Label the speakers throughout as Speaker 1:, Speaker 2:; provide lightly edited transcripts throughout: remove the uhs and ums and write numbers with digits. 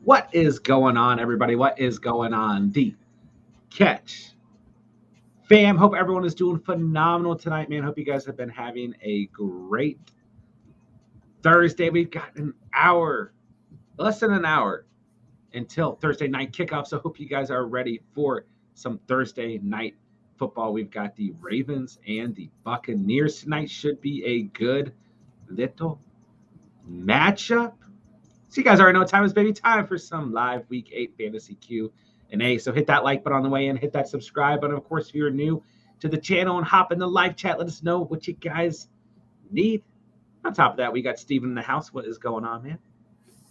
Speaker 1: What is going on, everybody? What is going on? The Catch fam. Hope everyone is doing phenomenal tonight, man. Hope you guys have been having a great Thursday. We've got an hour, less than an hour, until Thursday night kickoff. So hope you guys are ready for some Thursday night football. We've got the Ravens and the Buccaneers tonight. Should be a good little matchup. So you guys already know what time is, baby. Time for some live Week 8 Fantasy Q&A. So hit that like button on the way in. Hit that subscribe button. Of course, if you're new to the channel and hop in the live chat, let us know what you guys need. On top of that, we got Steven in the house. What is going on, man?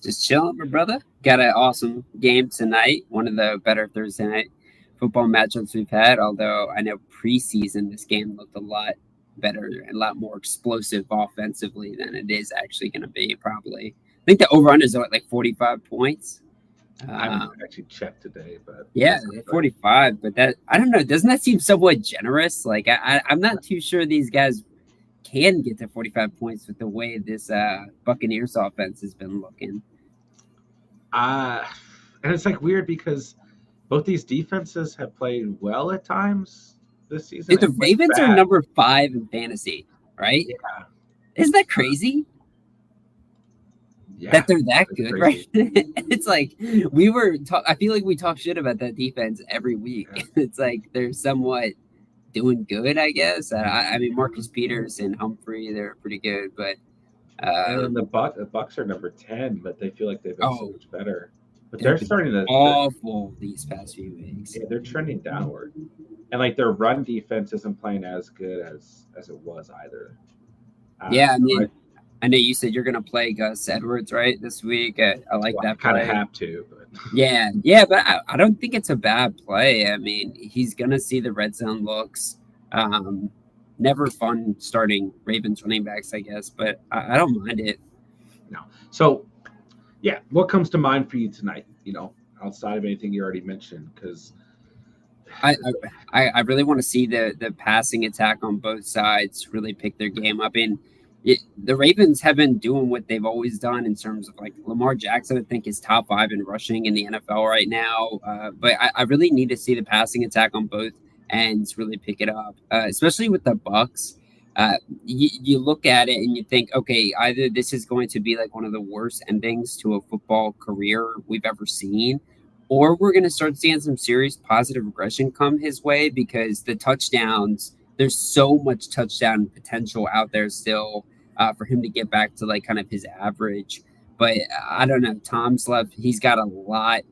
Speaker 2: Just chilling, my brother. Got an awesome game tonight. One of the better Thursday night football matchups we've had. Although I know preseason this game looked a lot better and a lot more explosive offensively than it is actually going to be. Probably, I think the over/under is like 45 points.
Speaker 1: I haven't actually checked today, but
Speaker 2: yeah, 45. But that I don't know. Doesn't that seem somewhat generous? Like I'm not too sure these guys can get to 45 points with the way this Buccaneers offense has been looking.
Speaker 1: And it's like weird because both these defenses have played well at times this season.
Speaker 2: Dude, the Ravens are number 5 in fantasy, right?
Speaker 1: Yeah.
Speaker 2: Isn't that crazy?
Speaker 1: Yeah,
Speaker 2: that they're that good, crazy. Right? It's like I feel like we talk shit about that defense every week. Yeah. It's like they're somewhat doing good, I guess. I mean, Marcus Peters and Humphrey, they're pretty good, but
Speaker 1: and then the Bucks are number 10, but they feel like they've been so much better. But they're starting to
Speaker 2: awful these past few weeks.
Speaker 1: Yeah, they're trending downward, and like their run defense isn't playing as good as it was either.
Speaker 2: Yeah, I mean, I know you said you're going to play Gus Edwards, right, this week. I like that play.
Speaker 1: Kind of have to. But.
Speaker 2: Yeah, but I don't think it's a bad play. I mean, he's going to see the red zone looks. Never fun starting Ravens running backs, I guess, but I don't mind it.
Speaker 1: No. So, yeah, what comes to mind for you tonight, outside of anything you already mentioned? Because
Speaker 2: I really want to see the passing attack on both sides really pick their game up. And the Ravens have been doing what they've always done in terms of like Lamar Jackson, I think is top 5 in rushing in the NFL right now. But I really need to see the passing attack on both ends really pick it up, especially with the Bucks. You look at it and you think, okay, either this is going to be like one of the worst endings to a football career we've ever seen, or we're going to start seeing some serious positive regression come his way because the touchdowns, there's so much touchdown potential out there still for him to get back to like kind of his average. But I don't know. Tom's left. He's got a lot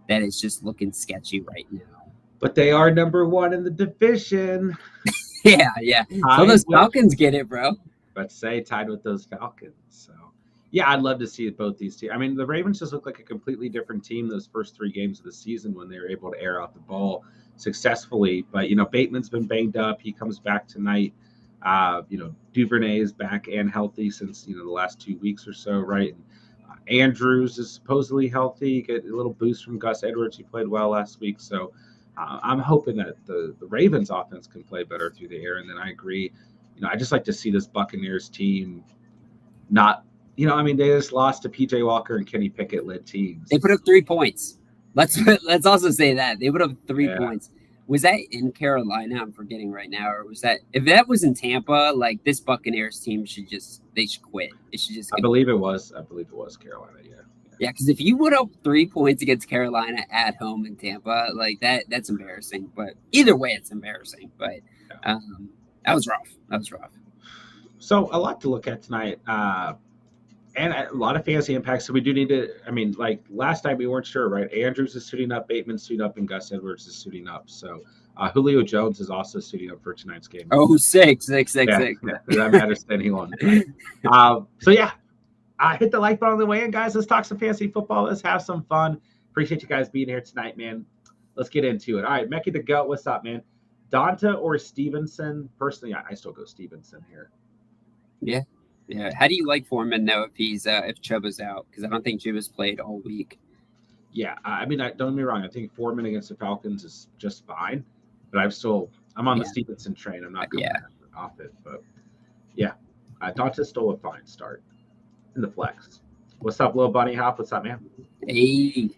Speaker 2: that is just looking sketchy right now.
Speaker 1: But they are number 1 in the division.
Speaker 2: Yeah. So those Falcons get it, bro.
Speaker 1: Let's say tied with those Falcons. So, yeah, I'd love to see both these teams. I mean, the Ravens just look like a completely different team those first 3 games of the season when they were able to air out the ball successfully. But, Bateman's been banged up. He comes back tonight. Duvernay is back and healthy since, the last 2 weeks or so, right? And, Andrews is supposedly healthy. Get a little boost from Gus Edwards. He played well last week. So, I'm hoping that the Ravens offense can play better through the air. And then I agree. I just like to see this Buccaneers team not, they just lost to PJ Walker and Kenny Pickett led teams.
Speaker 2: They put up 3 points. Let's also say that. They put up 3 points. Was that in Carolina? I'm forgetting right now. Or was that, if that was in Tampa, like this Buccaneers team should quit. It should just.
Speaker 1: I believe it was Carolina. Yeah.
Speaker 2: Yeah, because if you put up 3 points against Carolina at home in Tampa, like that's embarrassing. But either way, it's embarrassing. But that was rough.
Speaker 1: So a lot to look at tonight, and a lot of fantasy impacts. So we do need to. Like last night we weren't sure, right? Andrews is suiting up, Bateman's suiting up, and Gus Edwards is suiting up. So Julio Jones is also suiting up for tonight's game.
Speaker 2: Oh, six.
Speaker 1: Yeah, that matters to anyone. So yeah. Hit the like button on the way in, guys. Let's talk some fantasy football. Let's have some fun. Appreciate you guys being here tonight, man. Let's get into it. All right, Mecky the Goat, what's up, man? Donta or Stevenson? Personally, I still go Stevenson here.
Speaker 2: Yeah. How do you like Foreman though if Chuba's out? Because I don't think Chuba's played all week.
Speaker 1: Yeah, don't get me wrong. I think Foreman against the Falcons is just fine, but I'm on the Stevenson train. I'm not going off it, but yeah, Donta's still a fine start in the flex. What's up, little bunny hop? What's up, man?
Speaker 2: Hey,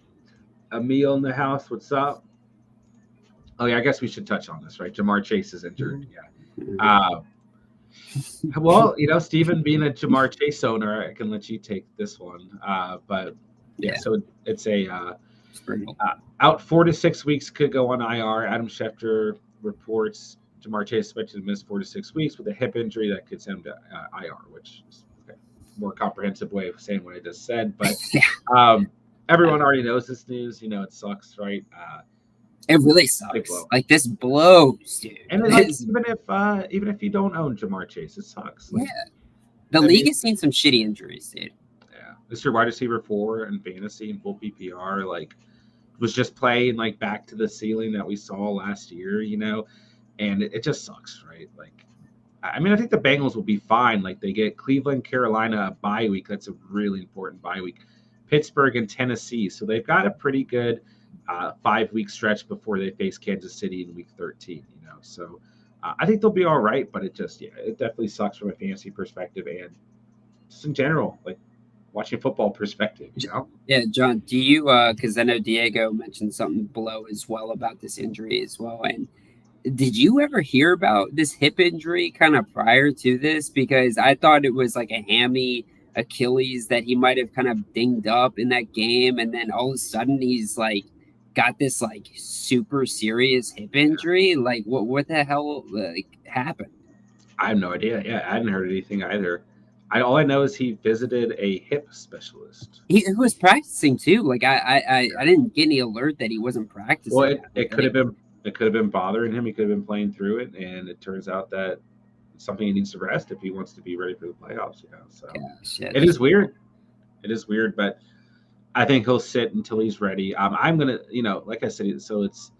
Speaker 1: Emil in the house. What's up? Oh yeah, I guess we should touch on this, right? Jamar Chase is injured. Yeah. Well, Steven, being a Jamar Chase owner, I can let you take this one. But yeah, so it's out 4 to 6 weeks, could go on IR. Adam Schefter reports Jamar Chase expected to miss 4 to 6 weeks with a hip injury that could send him to IR, which is a more comprehensive way of saying what I just said. But everyone already knows this news. It sucks, right?
Speaker 2: It really sucks. Like this blows, dude.
Speaker 1: And even if you don't own Jamar Chase, it sucks.
Speaker 2: Like, the league has seen some shitty injuries, dude.
Speaker 1: Yeah, this is your wide receiver 4 in fantasy and full PPR. Like, was just playing like back to the ceiling that we saw last year, and it just sucks, right? Like, I mean, I think the Bengals will be fine. Like, they get Cleveland, Carolina a bye week. That's a really important bye week. Pittsburgh and Tennessee, so they've got a pretty good 5-week stretch before they face Kansas City in week 13, So I think they'll be all right, but it definitely sucks from a fantasy perspective and just in general, like watching football perspective,
Speaker 2: Yeah, John, do you, because I know Diego mentioned something below as well about this injury as well. And did you ever hear about this hip injury kind of prior to this? Because I thought it was like a hammy Achilles that he might have kind of dinged up in that game. And then all of a sudden he's like, got this like super serious hip injury. Like what the hell happened?
Speaker 1: I have no idea. Yeah, I hadn't heard anything either. All I know is he visited a hip specialist.
Speaker 2: He was practicing too. Like I didn't get any alert that he wasn't practicing.
Speaker 1: Well, it could have been bothering him. He could have been playing through it, and it turns out that it's something he needs to rest if he wants to be ready for the playoffs. So it is weird. It is weird, but I think he'll sit until he's ready. I'm gonna, like I said, so it's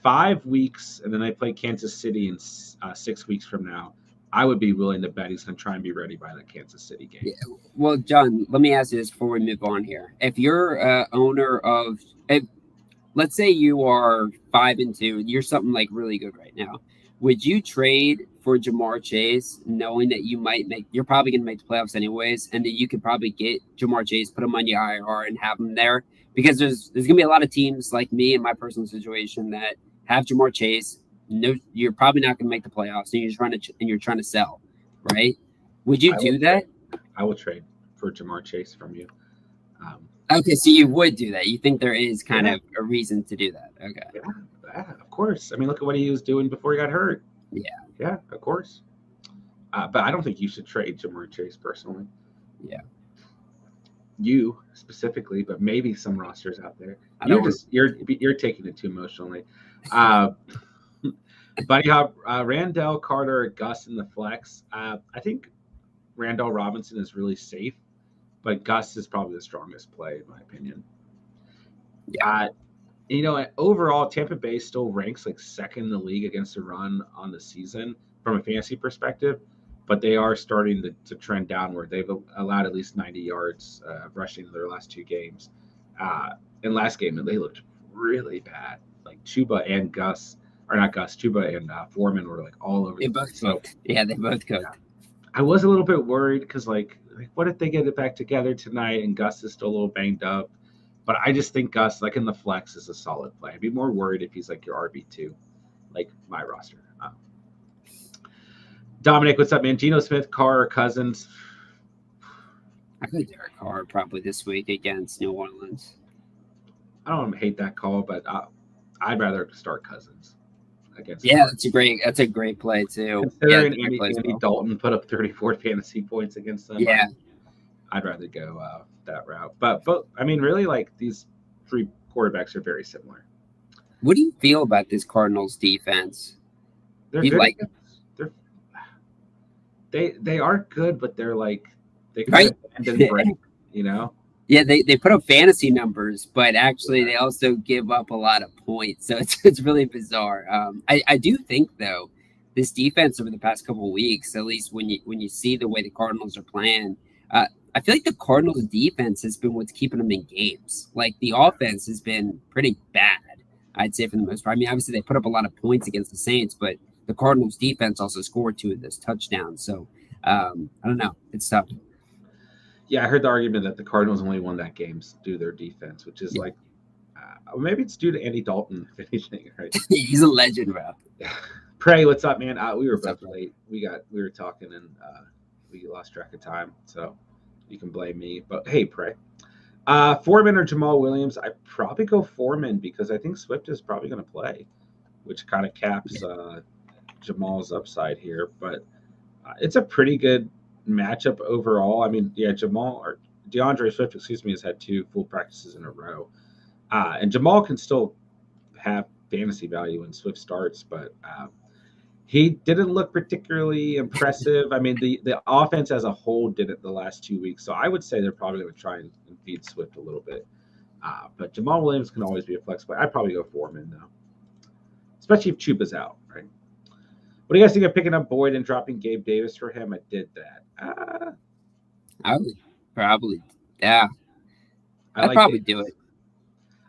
Speaker 1: 5 weeks, and then they play Kansas City in 6 weeks from now. I would be willing to bet he's gonna try and be ready by the Kansas City game.
Speaker 2: Yeah. Well, John, let me ask you this before we move on here. If you're owner of, let's say you are 5-2, you're something like really good right now. Would you trade for Jamar Chase, knowing that you're probably going to make the playoffs anyways, and that you could probably get Jamar Chase, put him on your IR, and have him there? Because there's going to be a lot of teams like me in my personal situation that have Jamar Chase. No, you're probably not going to make the playoffs, and you're trying to sell, right? Would you do that?
Speaker 1: I will trade for Jamar Chase from you.
Speaker 2: Okay, so you would do that. You think there is kind of a reason to do that? Okay.
Speaker 1: Yeah, of course. I mean, look at what he was doing before he got hurt. Yeah, of course. But I don't think you should trade Jamar Chase personally.
Speaker 2: Yeah.
Speaker 1: You specifically, but maybe some rosters out there. You're taking it too emotionally. Buddy Hop, Randall, Carter, Gus in the flex. I think Randall Robinson is really safe, but Gus is probably the strongest play in my opinion.
Speaker 2: Yeah.
Speaker 1: Overall, Tampa Bay still ranks like second in the league against the run on the season from a fantasy perspective, but they are starting to trend downward. They've allowed at least 90 yards rushing in their last 2 games. In last game, they looked really bad. Like Chuba and Chuba and Foreman were like all over.
Speaker 2: They both cooked. Yeah, they both cooked.
Speaker 1: I was a little bit worried because like what if they get it back together tonight and Gus is still a little banged up? But I just think Gus, like in the flex, is a solid play. I'd be more worried if he's like your RB2, like my roster. Dominic, what's up, man? Geno Smith, Carr, Cousins.
Speaker 2: I think Derek Carr probably this week against New Orleans.
Speaker 1: I don't hate that call, but I'd rather start Cousins against.
Speaker 2: Yeah, that's a great play too.
Speaker 1: Considering Andy Dalton put up 34 fantasy points against them.
Speaker 2: Yeah,
Speaker 1: I'd rather go that route. But I mean, really, like these 3 quarterbacks are very similar.
Speaker 2: What do you feel about this Cardinals defense?
Speaker 1: They are good, but they're like they kind of bend and break,
Speaker 2: Yeah, they put up fantasy numbers, but actually they also give up a lot of points. So it's really bizarre. I do think though, this defense over the past couple of weeks, at least when you see the way the Cardinals are playing, I feel like the Cardinals defense has been what's keeping them in games. Like the offense has been pretty bad, I'd say for the most part. I mean, obviously they put up a lot of points against the Saints, but the Cardinals defense also scored 2 of those touchdowns. So I don't know. It's tough.
Speaker 1: Yeah, I heard the argument that the Cardinals only won that game due to their defense, which is
Speaker 2: Yeah.
Speaker 1: like, maybe it's due to Andy Dalton, if anything, right?
Speaker 2: He's a legend, bro.
Speaker 1: Pray, what's up, man? We were
Speaker 2: What's up,
Speaker 1: both
Speaker 2: bro?
Speaker 1: late. We were talking and we lost track of time, so you can blame me. But hey, Pray. Foreman or Jamal Williams? I probably go Foreman because I think Swift is probably going to play, which kind of caps Jamal's upside here. But it's a pretty good matchup overall. I mean, yeah, DeAndre Swift, excuse me, has had 2 full practices in a row, and Jamal can still have fantasy value when Swift starts, but he didn't look particularly impressive. I mean, the offense as a whole didn't the last 2 weeks, so I would say they're probably going to try and feed Swift a little bit. But Jamal Williams can always be a flex play. I'd probably go Foreman though, especially if Chuba's out, right? What do you guys think of picking up Boyd and dropping Gabe Davis for him? I did that.
Speaker 2: I would probably, yeah,
Speaker 1: I
Speaker 2: I'd
Speaker 1: like
Speaker 2: probably
Speaker 1: Davis.
Speaker 2: do it.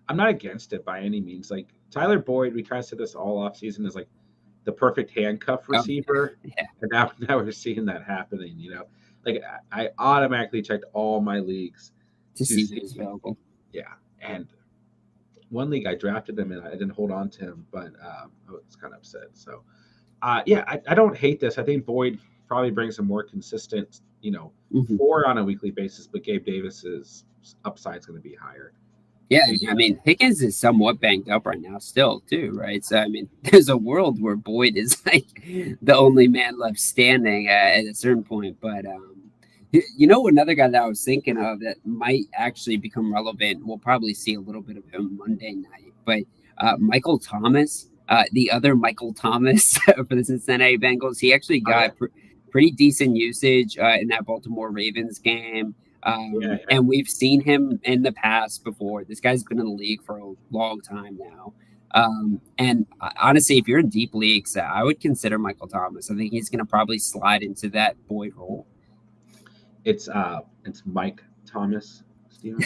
Speaker 1: I'm not against it by any means. Like Tyler Boyd, we kind of said this all off season is like the perfect handcuff receiver,
Speaker 2: Yeah,
Speaker 1: and now we're seeing that happening. Like I automatically checked all my leagues
Speaker 2: to
Speaker 1: to
Speaker 2: see
Speaker 1: see.
Speaker 2: who's available.
Speaker 1: Yeah, and one league I drafted him and I didn't hold on to him, but I was kind of upset. So, yeah, I don't hate this. I think Boyd probably brings a more consistent,
Speaker 2: Mhm.
Speaker 1: floor on a weekly basis, but Gabe Davis's upside is going to be higher.
Speaker 2: Yeah,
Speaker 1: So,
Speaker 2: I mean, Higgins is somewhat banged up right now, still, too, right? So, I mean, there's a world where Boyd is like the only man left standing at a certain point. But, another guy that I was thinking of that might actually become relevant, we'll probably see a little bit of him Monday night. But Michael Thomas, the other Michael Thomas for the Cincinnati Bengals, he actually
Speaker 1: oh, yeah.
Speaker 2: got pretty decent usage in that Baltimore Ravens game.
Speaker 1: Yeah.
Speaker 2: And we've seen him in the past before. This guy's been in the league for a long time now. And honestly, if you're in deep leagues, I would consider Michael Thomas. I think he's going to probably slide into that Boyd role.
Speaker 1: It's Mike Thomas, Steven.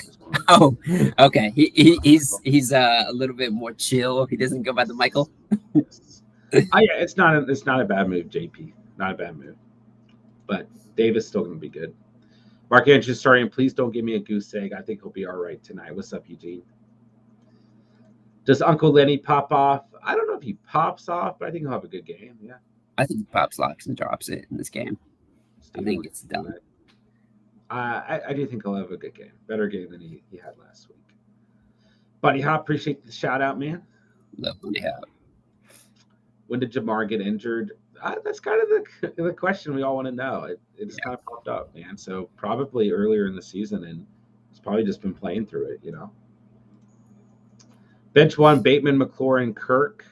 Speaker 2: Oh, okay. He's a little bit more chill. He doesn't go by the Michael.
Speaker 1: Yes. Yeah, it's not a bad move, JP. Not a bad move. But Davis still going to be good. Mark Andrews starting. Please don't give me a goose egg. I think he'll be all right tonight. What's up, Eugene? Does Uncle Lenny pop off? I don't know if he pops off, but I think he'll have a good game. Yeah.
Speaker 2: I think he pops locks and drops it in this game.
Speaker 1: Steven,
Speaker 2: I think it's done.
Speaker 1: I do think he'll have a good game. Better game than he had last week. Buddy Hop, appreciate the shout out, man.
Speaker 2: Love when they have.
Speaker 1: When did Jamar get injured? That's kind of the question we all want to know. It just kind of popped up, man. So probably earlier in the season, and he's probably just been playing through it, Bench 1, Bateman, McLaurin, Kirk.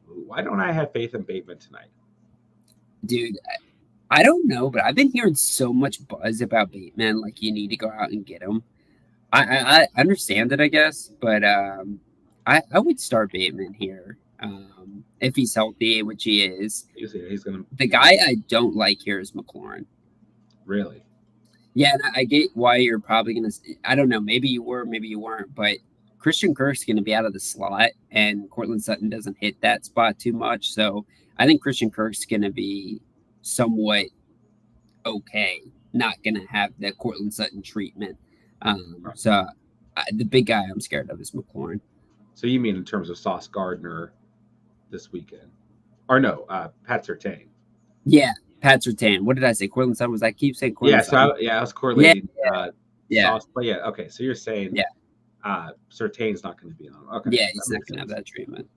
Speaker 1: Why don't I have faith in Bateman tonight?
Speaker 2: Dude, I don't know, but I've been hearing so much buzz about Bateman. Like you need to go out and get him. I understand it, I guess, but I would start Bateman here if he's healthy, which he is.
Speaker 1: He's gonna.
Speaker 2: The guy I don't like here is McLaurin.
Speaker 1: Really?
Speaker 2: Yeah, and I get why you're probably gonna. I don't know. Maybe you were, maybe you weren't, but Christian Kirk's gonna be out of the slot, and Cortland Sutton doesn't hit that spot too much. So I think Christian Kirk's gonna be somewhat okay. Not gonna have the Cortland Sutton treatment. So the big guy I'm scared of is McLaurin.
Speaker 1: So you mean in terms of Sauce Gardner this weekend? Or no, Pat Surtain.
Speaker 2: Yeah, Pat Surtain. What did I say? Cortland Sutton? Was I keep saying Cortland Sutton?
Speaker 1: I was correlating.
Speaker 2: Yeah.
Speaker 1: Sauce, but yeah, okay. So you're saying Surtain's not going to be on. Okay.
Speaker 2: Yeah, he's not going to have that treatment.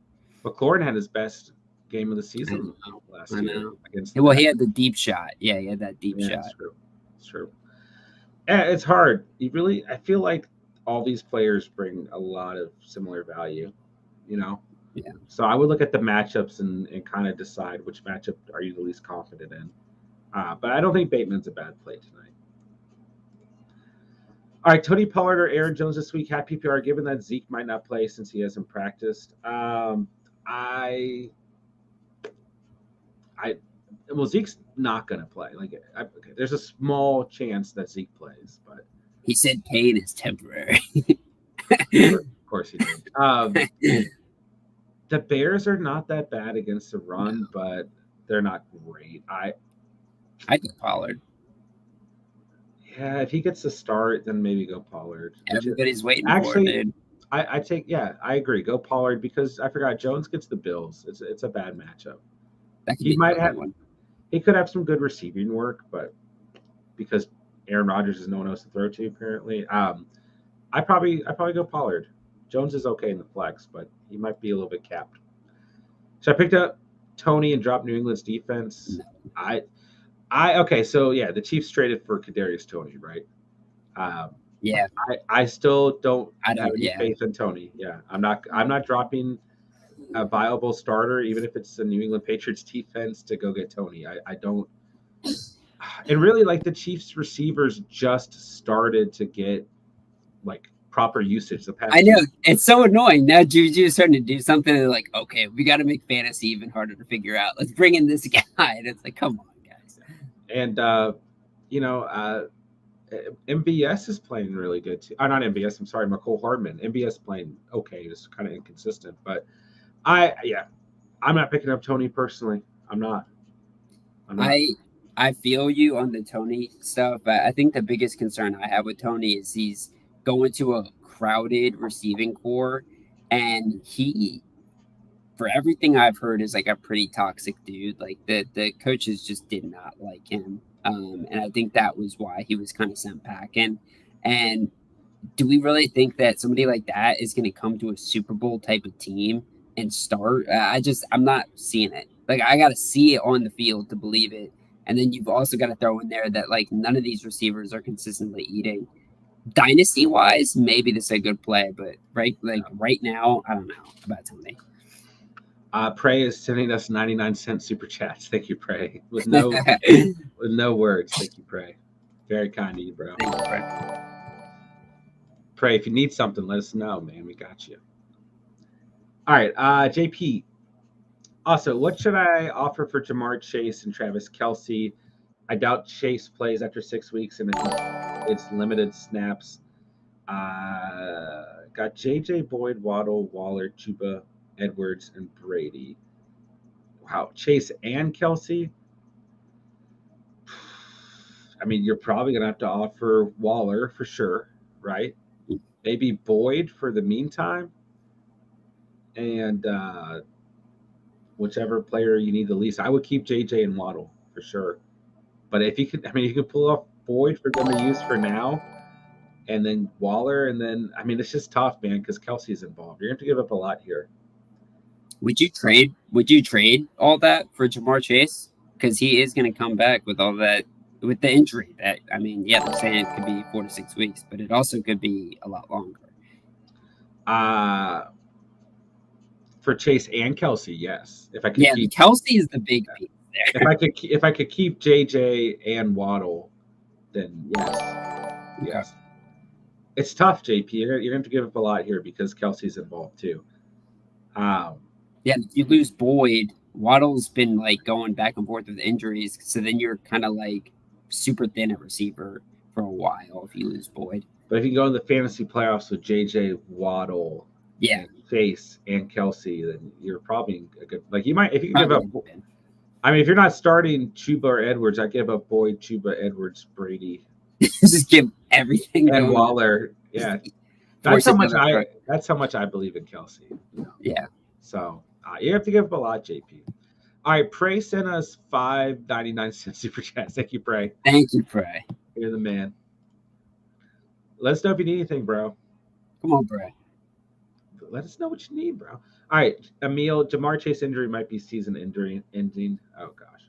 Speaker 1: McLaurin had his best game of the season last year against.
Speaker 2: Well, he had the deep shot. Yeah, he had that deep shot.
Speaker 1: It's true. Yeah, it's hard. I feel like all these players bring a lot of similar value,
Speaker 2: Yeah.
Speaker 1: So I would look at the matchups and kind of decide which matchup are you the least confident in. But I don't think Bateman's a bad play tonight. All right, Tony Pollard or Aaron Jones this week had PPR, given that Zeke might not play since he hasn't practiced. Zeke's not going to play. There's a small chance that Zeke plays, but
Speaker 2: he said pain is temporary.
Speaker 1: Of course he did. The Bears are not that bad against the run, but they're not great.
Speaker 2: I get Pollard.
Speaker 1: Yeah, if he gets to start, then maybe go Pollard.
Speaker 2: Everybody's waiting for it,
Speaker 1: Actually,
Speaker 2: dude.
Speaker 1: I take I agree. Go Pollard because I forgot Jones gets the Bills. It's a bad matchup.
Speaker 2: That could
Speaker 1: He
Speaker 2: be the
Speaker 1: might
Speaker 2: other
Speaker 1: have
Speaker 2: one.
Speaker 1: he could have some good receiving work, but because Aaron Rodgers has no one else to throw to apparently. I probably go Pollard. Jones is okay in the flex, but he might be a little bit capped. So I picked up Tony and dropped New England's defense.
Speaker 2: No.
Speaker 1: I okay, so yeah, the Chiefs traded for Kadarius Tony, right? Um,
Speaker 2: Yeah,
Speaker 1: I still don't
Speaker 2: I
Speaker 1: have
Speaker 2: don't.
Speaker 1: any
Speaker 2: Yeah,
Speaker 1: faith in Tony. Yeah, I'm not dropping a viable starter, even if it's the New England Patriots defense, to go get Tony. I don't. And really, like the Chiefs receivers just started to get like proper usage the
Speaker 2: I
Speaker 1: past
Speaker 2: know.
Speaker 1: two.
Speaker 2: It's so annoying now. Juju is starting to do something. They're like, okay, we got to make fantasy even harder to figure out. Let's bring in this guy. And it's like, come on, guys.
Speaker 1: And you know, MVS is playing really good too. Not MVS. I'm sorry, McCole Hardman. MVS playing okay. It's kind of inconsistent, but yeah, I'm not picking up Tony personally. I'm not. I'm not.
Speaker 2: I feel you on the Tony stuff, but I think the biggest concern I have with Tony is he's going to a crowded receiving core, and he, for everything I've heard, is like a pretty toxic dude. Like the coaches just did not like him, and I think that was why he was kind of sent packing. And do we really think that somebody like that is going to come to a Super Bowl type of team and start? I'm not seeing it. Like, I got to see it on the field to believe it. And then you've also got to throw in there that, like, none of these receivers are consistently eating. Dynasty wise, maybe this is a good play, but right now, I don't know about Tony.
Speaker 1: Prey is sending us 99-cent super chats. Thank you, Prey. With no words. Thank you, Prey. Very kind of you, bro.
Speaker 2: Thank you, Prey.
Speaker 1: Prey, if you need something, let us know, man. We got you. All right, JP. Also, what should I offer for Jamar Chase and Travis Kelce? I doubt Chase plays after 6 weeks, and it's limited snaps. Got JJ Boyd, Waddle, Waller, Chuba, Edwards, and Brady. Wow, Chase and Kelce. I mean, you're probably gonna have to offer Waller for sure, right? Maybe Boyd for the meantime, and whichever player you need the least. I would keep JJ and Waddle for sure. But if you could, I mean, you could pull off Boyd for them to use for now, and then Waller, and then I mean, it's just tough, man, because Kelsey's involved. You're going to give up a lot here.
Speaker 2: Would you trade? Would you trade all that for Jamar Chase? Because he is going to come back with all that, with the injury. That I mean, yeah, they're saying it could be 4 to 6 weeks, but it also could be a lot longer.
Speaker 1: For Chase and Kelsey, yes. If I could,
Speaker 2: yeah, Kelsey is the big piece there.
Speaker 1: If I could keep JJ and Waddle, then yes, yes. It's tough, JP. You're going to have to give up a lot here because Kelsey's involved too.
Speaker 2: Yeah, if you lose Boyd, Waddle's been like going back and forth with injuries, so then you're kind of like super thin at receiver for a while if you lose Boyd.
Speaker 1: But if you go in the fantasy playoffs with JJ, Waddle,
Speaker 2: yeah,
Speaker 1: Chase, and Kelsey, then you're probably a good. Like you might if you can give up. I mean, if you're not starting Chuba or Edwards, I give up Boyd, Chuba, Edwards, Brady.
Speaker 2: Just give everything
Speaker 1: and Waller. Yeah, that's how much I believe in Kelsey. You know?
Speaker 2: Yeah.
Speaker 1: So you have to give up a lot, JP. All right, Prey sent us $5.99 super chat. Thank you, Prey.
Speaker 2: Thank you, Prey.
Speaker 1: You're the man. Let us know if you need anything, bro.
Speaker 2: Come on, Prey.
Speaker 1: Let us know what you need, bro. All right, Emil, Jamar Chase injury might be season ending. Oh gosh.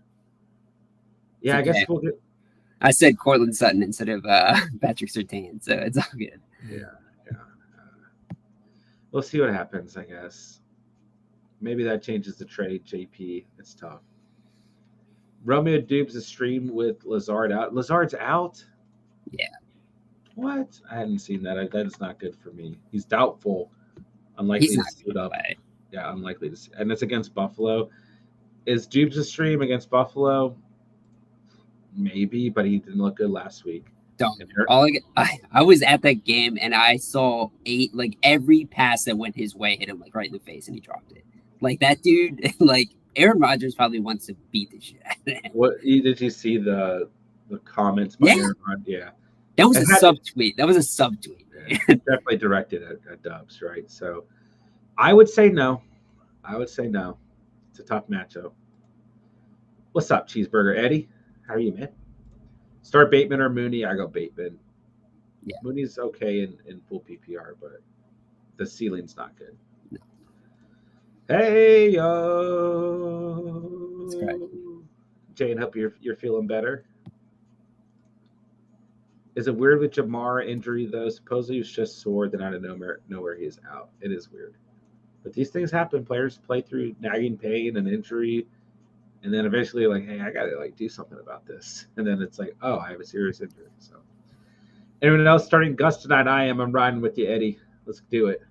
Speaker 1: Yeah, okay. I guess we'll get.
Speaker 2: I said Cortland Sutton instead of Patrick Surtain, so it's all good.
Speaker 1: Yeah. We'll see what happens, I guess. Maybe that changes the trade, JP. It's tough. Romeo Dubes a stream with Lazard out. Lazard's out?
Speaker 2: Yeah.
Speaker 1: What? I hadn't seen that. That is not good for me. He's doubtful. Unlikely to suit up. Yeah, unlikely to see. And it's against Buffalo. Is Dubes a stream against Buffalo? Maybe, but he didn't look good last week.
Speaker 2: I was at that game and I saw every pass that went his way hit him right in the face and he dropped it. Like that dude, Aaron Rodgers probably wants to beat the shit out of him.
Speaker 1: What did you see the comments by Aaron Rodgers? Yeah.
Speaker 2: That was
Speaker 1: It
Speaker 2: a
Speaker 1: had-
Speaker 2: subtweet. That was a subtweet.
Speaker 1: definitely directed at Dubs, right? So I would say no. It's a tough matchup. What's up, Cheeseburger Eddie? How are you, man? Start Bateman or Mooney? I go Bateman.
Speaker 2: Yeah.
Speaker 1: Mooney's okay in full PPR, but the ceiling's not good.
Speaker 2: No.
Speaker 1: Hey yo,
Speaker 2: That's correct.
Speaker 1: Jane, hope you're feeling better. Is it weird with Jamar injury though? Supposedly he was just sore, then out of nowhere he is out. It is weird, but these things happen. Players play through nagging pain and injury, and then eventually like, hey, I gotta like do something about this, and then it's like, oh, I have a serious injury. So, anyone else starting Gus tonight? I'm riding with you, Eddie. Let's do it.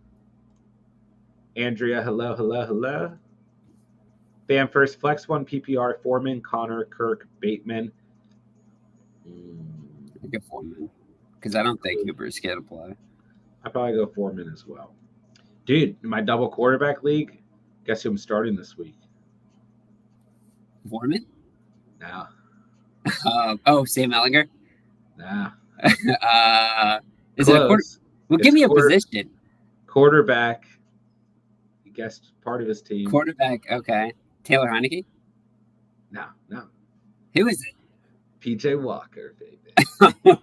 Speaker 1: Andrea, hello. Bam first flex one PPR Foreman, Connor, Kirk, Bateman.
Speaker 2: I get Foreman because I don't think Hooper's going to play.
Speaker 1: I probably go Foreman as well. Dude, in my double quarterback league, guess who I'm starting this week?
Speaker 2: Foreman?
Speaker 1: Nah.
Speaker 2: Sam Ellinger?
Speaker 1: Nah.
Speaker 2: Is it a quarter? Well, give me a position.
Speaker 1: Quarterback. He guessed part of his team.
Speaker 2: Quarterback, okay. Taylor Heineke?
Speaker 1: No.
Speaker 2: Who is it?
Speaker 1: PJ Walker, baby.
Speaker 2: Oh, no.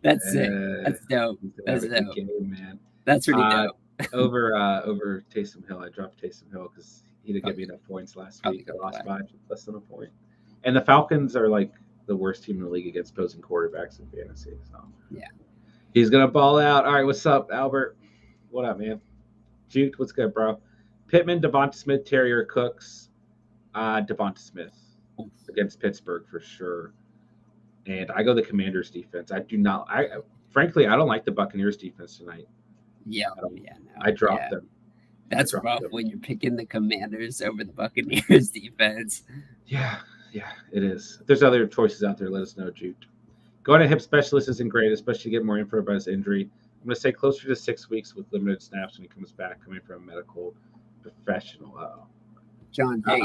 Speaker 2: That's sick. That's dope. That's dope.
Speaker 1: Game, man.
Speaker 2: That's pretty dope.
Speaker 1: over Taysom Hill. I dropped Taysom Hill because he didn't give me enough points last week. I lost by less than a point. And the Falcons are like the worst team in the league against opposing quarterbacks in fantasy. So
Speaker 2: yeah,
Speaker 1: he's gonna ball out. All right, what's up, Albert? What up, man? Juke, what's good, bro? Pittman, Devonta Smith, Terrier, Cooks, Devonta Smith against Pittsburgh for sure. And I go the Commanders defense. Frankly, I don't like the Buccaneers defense tonight.
Speaker 2: Yeah,
Speaker 1: I dropped them.
Speaker 2: That's rough when you're picking the Commanders over the Buccaneers defense.
Speaker 1: Yeah, it is. If there's other choices out there, let us know, Jude. Going to hip specialist isn't great, especially to get more info about his injury. I'm going to say closer to 6 weeks with limited snaps when he comes back, coming from a medical professional. Uh-oh.
Speaker 2: John, hey,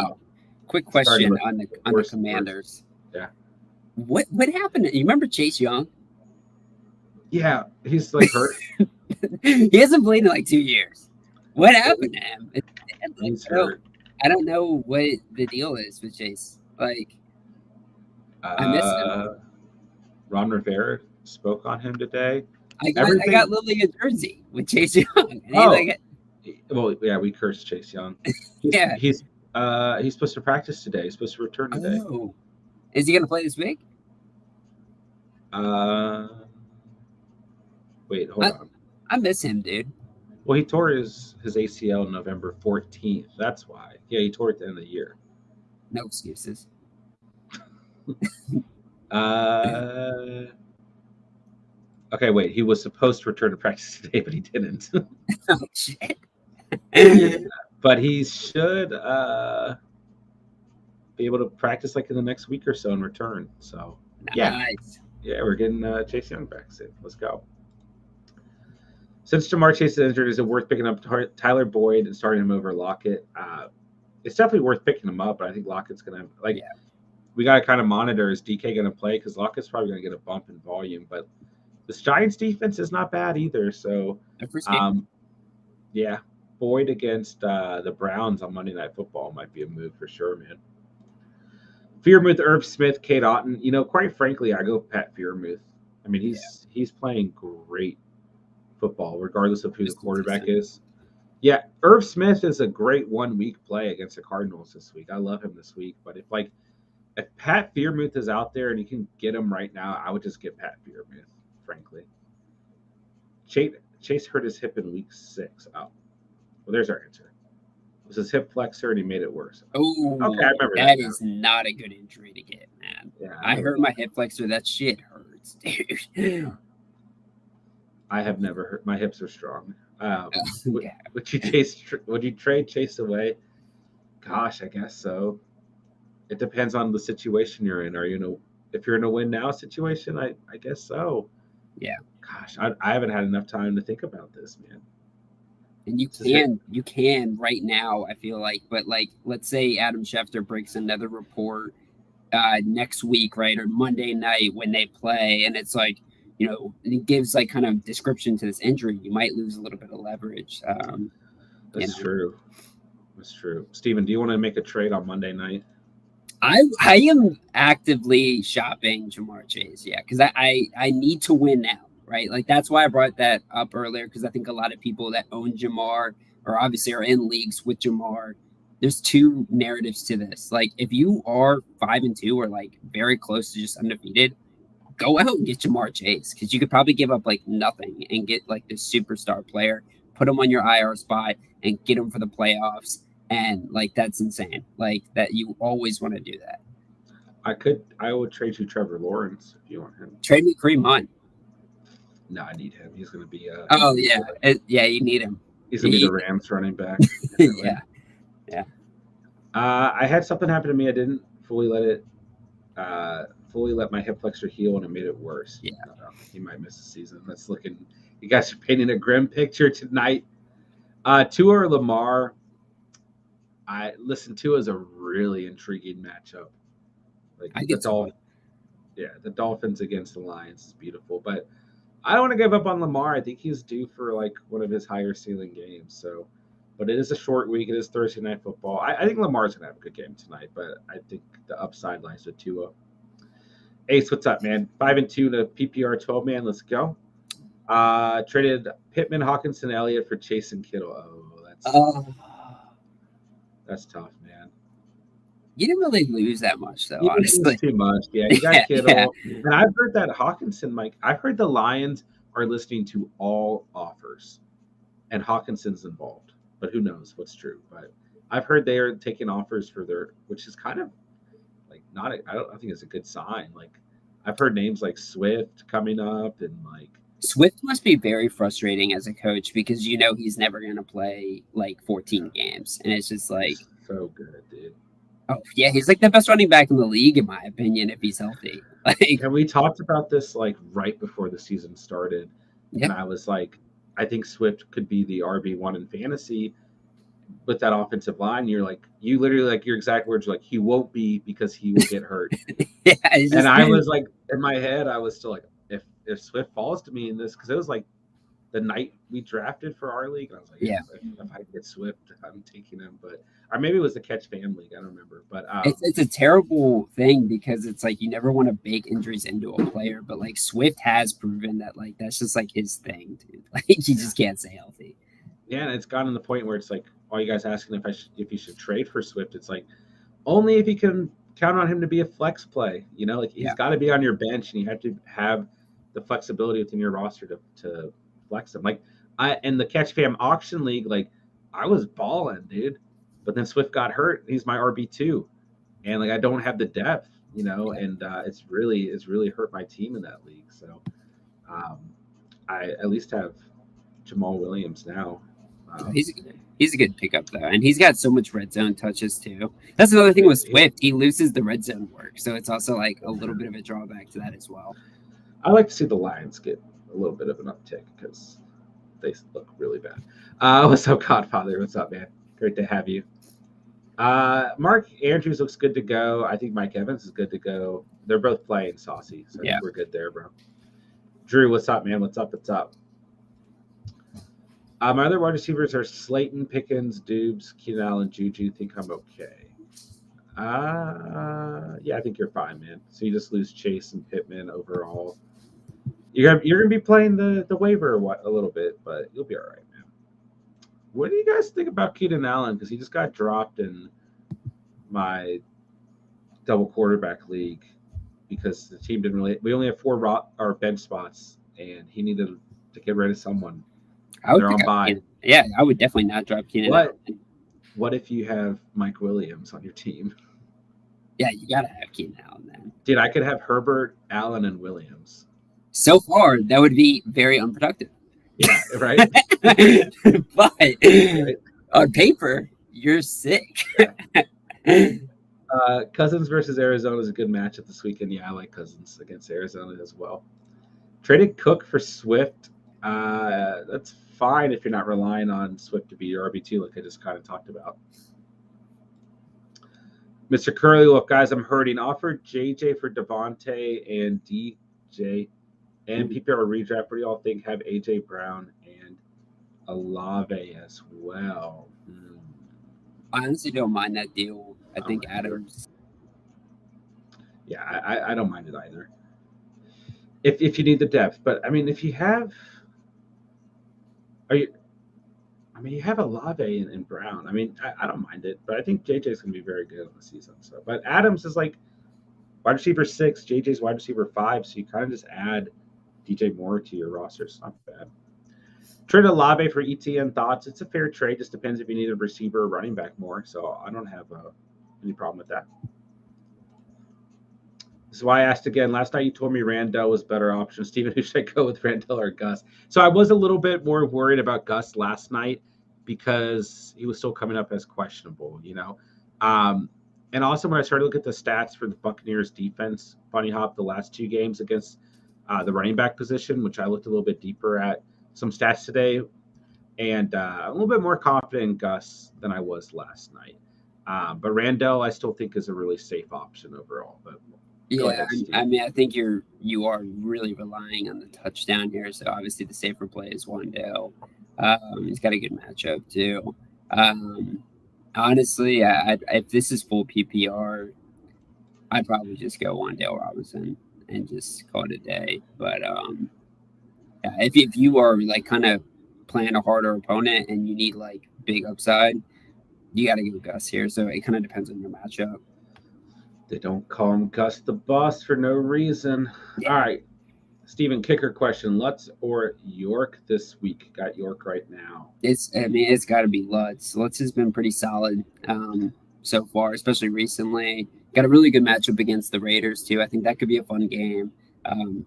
Speaker 2: quick question on the Commanders.
Speaker 1: Yeah.
Speaker 2: What happened? You remember Chase Young?
Speaker 1: Yeah, he's like hurt.
Speaker 2: He hasn't played in like 2 years. What happened to him?
Speaker 1: He's hurt.
Speaker 2: I don't know what the deal is with Chase. Like, I miss him.
Speaker 1: Ron Rivera spoke on him today.
Speaker 2: I got Lily a jersey with Chase Young.
Speaker 1: Well, yeah, we cursed Chase Young. He's supposed to practice today. He's supposed to return today.
Speaker 2: Oh. Is he going to play this week?
Speaker 1: Wait, hold on.
Speaker 2: I miss him, dude.
Speaker 1: Well, he tore his ACL November 14th. That's why. Yeah, he tore it at the end of the year.
Speaker 2: No excuses.
Speaker 1: Okay, wait. He was supposed to return to practice today, but he didn't.
Speaker 2: Oh, shit.
Speaker 1: But he should be able to practice like in the next week or so and return. So,
Speaker 2: nice.
Speaker 1: Yeah, we're getting Chase Young back soon. Let's go. Since Jamar Chase is injured, is it worth picking up Tyler Boyd and starting him over Lockett? It's definitely worth picking him up, but I think Lockett's going to we got to kind of monitor, is DK going to play? Because Lockett's probably going to get a bump in volume, but the Giants defense is not bad either. So, Boyd against the Browns on Monday Night Football might be a move for sure, man. Freiermuth, Irv Smith, Kate Otten. You know, quite frankly, I go Pat Freiermuth. I mean, he's playing great football, regardless of who the quarterback is. Yeah, Irv Smith is a great 1 week play against the Cardinals this week. I love him this week. But if Pat Freiermuth is out there and you can get him right now, I would just get Pat Freiermuth, frankly. Chase hurt his hip in week 6. Oh, well, there's our answer. It was his hip flexor and he made it worse.
Speaker 2: Oh, okay, I remember that. That is not a good injury to get, man. Yeah, I hurt my hip flexor. That shit hurts, dude.
Speaker 1: I have never hurt. My hips are strong. Would you trade Chase away? Gosh, I guess so. It depends on the situation you're in. If you're in a win now situation, I guess so.
Speaker 2: Yeah.
Speaker 1: Gosh, I haven't had enough time to think about this, man.
Speaker 2: And you can right now, I feel like, but like, let's say Adam Schefter breaks another report next week, right, or Monday night when they play, and it's like, it gives like kind of description to this injury. You might lose a little bit of leverage.
Speaker 1: That's true. That's true. Steven, do you want to make a trade on Monday night?
Speaker 2: I am actively shopping Jamar Chase, yeah, because I need to win now, right? Like that's why I brought that up earlier, because I think a lot of people that own Jamar or obviously are in leagues with Jamar, there's two narratives to this. Like if you are 5-2 or like very close to just undefeated, go out and get Jamar Chase, because you could probably give up like nothing and get like this superstar player, put him on your IR spot, and get him for the playoffs. And like that's insane. Like that you always want to do that.
Speaker 1: I would trade you Trevor Lawrence if you want him.
Speaker 2: Trade me Kareem Hunt.
Speaker 1: No, I need him. He's going to be.
Speaker 2: Yeah, you need him.
Speaker 1: He's going to be the Rams running back.
Speaker 2: Yeah.
Speaker 1: I had something happen to me. I didn't fully let my hip flexor heal, and it made it worse.
Speaker 2: Yeah.
Speaker 1: He might miss the season. That's looking. You guys are painting a grim picture tonight. Tua or Lamar. Tua is a really intriguing matchup. Like the Dolphins against the Lions is beautiful, but I don't want to give up on Lamar. I think he's due for like one of his higher ceiling games. So, but it is a short week. It is Thursday Night Football. I think Lamar's gonna have a good game tonight, but I think the upside lies with Tua. Ace, what's up, man? 5-2 to PPR 12 man. Let's go. Traded Pittman, Hawkinson, Elliott for Chase and Kittle. That's tough, man.
Speaker 2: You didn't really lose that much, though, honestly.
Speaker 1: Too much. Yeah, you got Kittle. Yeah. And I've heard that Hawkinson, Mike, I've heard the Lions are listening to all offers, and Hawkinson's involved. But who knows what's true. But I've heard they are taking offers for which is kind of like I think it's a good sign. Like I've heard names like Swift coming up, and like
Speaker 2: Swift must be very frustrating as a coach, because he's never going to play like 14 games, and it's just like
Speaker 1: so good, dude.
Speaker 2: Oh yeah, he's like the best running back in the league in my opinion if he's healthy.
Speaker 1: And we talked about this like right before the season started, and I was like, I think Swift could be the RB1 in fantasy with that offensive line. You're like, you literally like your exact words are like, he won't be because he will get hurt. And I was like, in my head, I was still like, if Swift falls to me in this, because it was like the night we drafted for our league, and I was like, if I get Swift, I'm taking him. But or maybe it was the Catch Fan League, I don't remember. But
Speaker 2: it's a terrible thing, because it's like you never want to bake injuries into a player, but like Swift has proven that like that's just like his thing, dude. Like he just can't stay healthy.
Speaker 1: Yeah, and it's gotten to the point where it's like all you guys asking if you should trade for Swift. It's like only if you can count on him to be a flex play. Like he's got to be on your bench, and you have to have the flexibility within your roster to flex him. Like in the Catch Fam auction league, like I was balling, dude, but then Swift got hurt. He's my RB2, and like I don't have the depth, and it's really hurt my team in that league. So I at least have Jamal Williams now.
Speaker 2: He's a good pickup though, and he's got so much red zone touches too. That's another thing with Swift; he loses the red zone work, so it's also like a little bit of a drawback to that as well.
Speaker 1: I like to see the Lions get a little bit of an uptick because they look really bad. What's up, Godfather? What's up, man? Great to have you. Mark Andrews looks good to go. I think Mike Evans is good to go. They're both playing saucy, so I think we're good there, bro. Drew, what's up, man? What's up? My other wide receivers are Slayton, Pickens, Dubes, Keenan Allen, Juju. Think I'm okay. Yeah, I think you're fine, man. So you just lose Chase and Pittman overall. You're gonna be playing the waiver a little bit, but you'll be all right, man. What do you guys think about Keenan Allen? Because he just got dropped in my double quarterback league because the team didn't really. We only have 4 our bench spots, and he needed to get rid of someone. They're on bye.
Speaker 2: Yeah, I would definitely not drop Keenan Allen.
Speaker 1: What if you have Mike Williams on your team?
Speaker 2: Yeah, you gotta have Keenan Allen then.
Speaker 1: Dude, I could have Herbert, Allen, and Williams.
Speaker 2: So far, that would be very unproductive.
Speaker 1: Yeah, right?
Speaker 2: But on paper, you're sick.
Speaker 1: Cousins versus Arizona is a good matchup this weekend. Yeah, I like Cousins against Arizona as well. Traded Cook for Swift. That's fine if you're not relying on Swift to be your RB2 like I just kind of talked about. Mr. Curly Wolf, guys, I'm hurting. Offer JJ for Devontae and DJ and PPR redraft. What do y'all think? Have AJ Brown and Olave as well.
Speaker 2: I honestly don't mind that deal. I
Speaker 1: don't
Speaker 2: think
Speaker 1: mind
Speaker 2: Adams.
Speaker 1: Yeah, I don't mind it either. If you need the depth, but I mean, if you have, are you? I mean, you have Olave and Brown. I mean, I don't mind it, but I think JJ's going to be very good on the season. So, but Adams is like wide receiver 6, JJ's wide receiver 5, so you kind of just add DJ Moore to your roster. It's not bad. Trade Olave for ETN thoughts. It's a fair trade. Just depends if you need a receiver or running back more. So I don't have any problem with that. So I asked again last night. You told me Randall was a better option. Steven, who should I go with, Randall or Gus? So I was a little bit more worried about Gus last night because he was still coming up as questionable, and also when I started to look at the stats for the Buccaneers defense, bunny hop the last 2 games against the running back position, which I looked a little bit deeper at some stats today, and a little bit more confident in Gus than I was last night. But Randall, I still think is a really safe option overall. But
Speaker 2: yeah, I mean, I think you are really relying on the touchdown here. So obviously, the safer play is Wandale. He's got a good matchup too. Honestly, if this is full PPR, I'd probably just go Wandale Robinson and just call it a day. But yeah, if you are like kind of playing a harder opponent and you need like big upside, you got to go Gus here. So it kind of depends on your matchup.
Speaker 1: They don't call him Gus the Boss for no reason. Yeah. All right. Steven, kicker question. Lutz or York this week? Got York right now.
Speaker 2: It's got to be Lutz. Lutz has been pretty solid so far, especially recently. Got a really good matchup against the Raiders, too. I think that could be a fun game.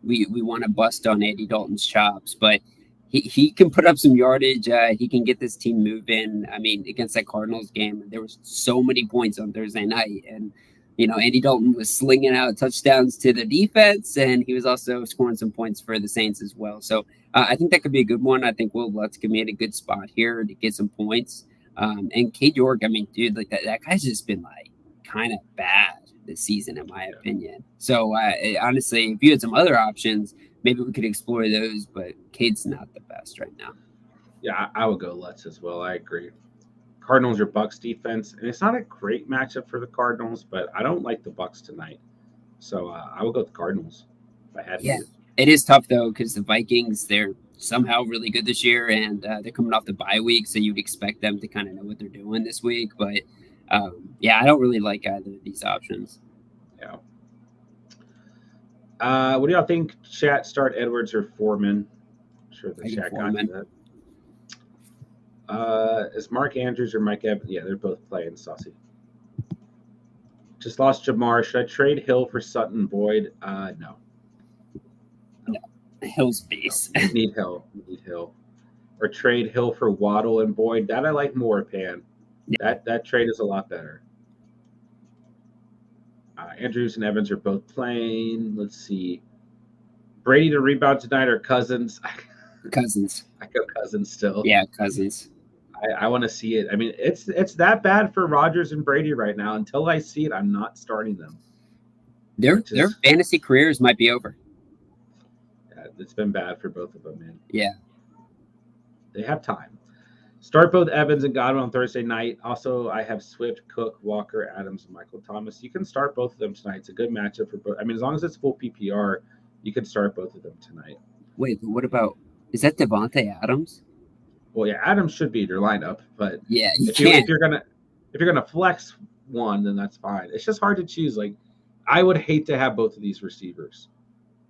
Speaker 2: We want to bust on Andy Dalton's chops, but he can put up some yardage. He can get this team moving. I mean, against that Cardinals game, there was so many points on Thursday night, and Andy Dalton was slinging out touchdowns to the defense, and he was also scoring some points for the Saints as well. So I think that could be a good one. I think Will Lutz could be in a good spot here to get some points. And Cade York, I mean, dude, like that guy's just been like kind of bad this season, in my opinion. So honestly, if you had some other options, maybe we could explore those, but Cade's not the best right now.
Speaker 1: Yeah, I would go Lutz as well. I agree. Cardinals or Bucks defense, and it's not a great matchup for the Cardinals, but I don't like the Bucks tonight, so I will go with the Cardinals if I had to.
Speaker 2: Yeah, it is tough though because the Vikings, they're somehow really good this year, and they're coming off the bye week, so you'd expect them to kind of know what they're doing this week. But yeah, I don't really like either of these options.
Speaker 1: Yeah. What do y'all think? Chat, start Edwards or Foreman? I'm sure the chat got to that. Is Mark Andrews or Mike Evans? Yeah, they're both playing saucy. Just lost Jamar. Should I trade Hill for Sutton Boyd? No.
Speaker 2: Hill's base.
Speaker 1: No, need Hill. Or trade Hill for Waddle and Boyd. That I like more, Pan. Yeah. That trade is a lot better. Andrews and Evans are both playing. Let's see. Brady to rebound tonight or Cousins?
Speaker 2: Cousins.
Speaker 1: I go Cousins still.
Speaker 2: Yeah, Cousins.
Speaker 1: I want to see it. I mean, it's that bad for Rodgers and Brady right now. Until I see it, I'm not starting them.
Speaker 2: Their fantasy careers might be over.
Speaker 1: Yeah, it's been bad for both of them, man.
Speaker 2: Yeah.
Speaker 1: They have time. Start both Evans and Godwin on Thursday night. Also, I have Swift, Cook, Walker, Adams, and Michael Thomas. You can start both of them tonight. It's a good matchup for both. I mean, as long as it's full PPR, you can start both of them tonight.
Speaker 2: Wait, but what about – is that Devontae Adams?
Speaker 1: Well, yeah, Adams should be in your lineup, but
Speaker 2: yeah,
Speaker 1: if you're gonna flex one, then that's fine. It's just hard to choose. Like, I would hate to have both of these receivers.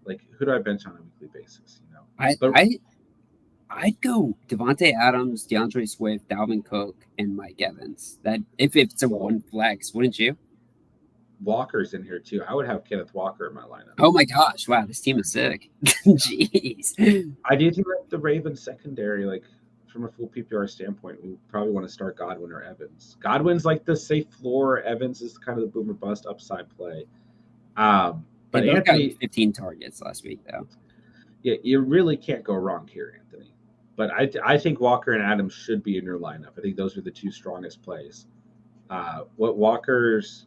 Speaker 1: Like, who do I bench on a weekly basis?
Speaker 2: I'd go Devontae Adams, DeAndre Swift, Dalvin Cook, and Mike Evans. That if it's a one flex, wouldn't you?
Speaker 1: Walker's in here too. I would have Kenneth Walker in my lineup.
Speaker 2: Oh my gosh! Wow, this team is sick. Jeez.
Speaker 1: I do think that the Ravens secondary, like from a full PPR standpoint, we probably want to start Godwin or Evans. Godwin's like the safe floor. Evans is kind of the boomer bust upside play. But Anthony
Speaker 2: got 15 targets last week though.
Speaker 1: Yeah, you really can't go wrong here, Anthony. But I think Walker and Adams should be in your lineup. I think those are the two strongest plays. What Walker's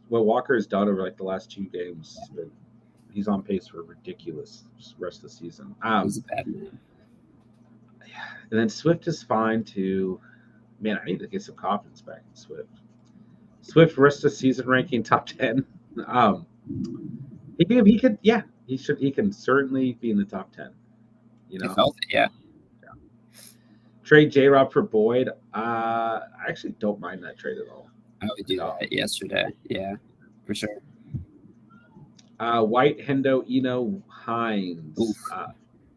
Speaker 1: done over like the last 2 games, but he's on pace for a ridiculous rest of the season.
Speaker 2: He's a bad man.
Speaker 1: And then Swift is fine too. Man, I need to get some confidence back in Swift. Swift rest of season ranking top 10. Um, he could yeah he can certainly be in the top 10. You
Speaker 2: I
Speaker 1: know,
Speaker 2: felt it, yeah.
Speaker 1: trade J Rob for Boyd. I actually don't mind that trade at all.
Speaker 2: I would do that yesterday. Yeah, for sure.
Speaker 1: White, Hendo, Eno, Hines.
Speaker 2: Oof.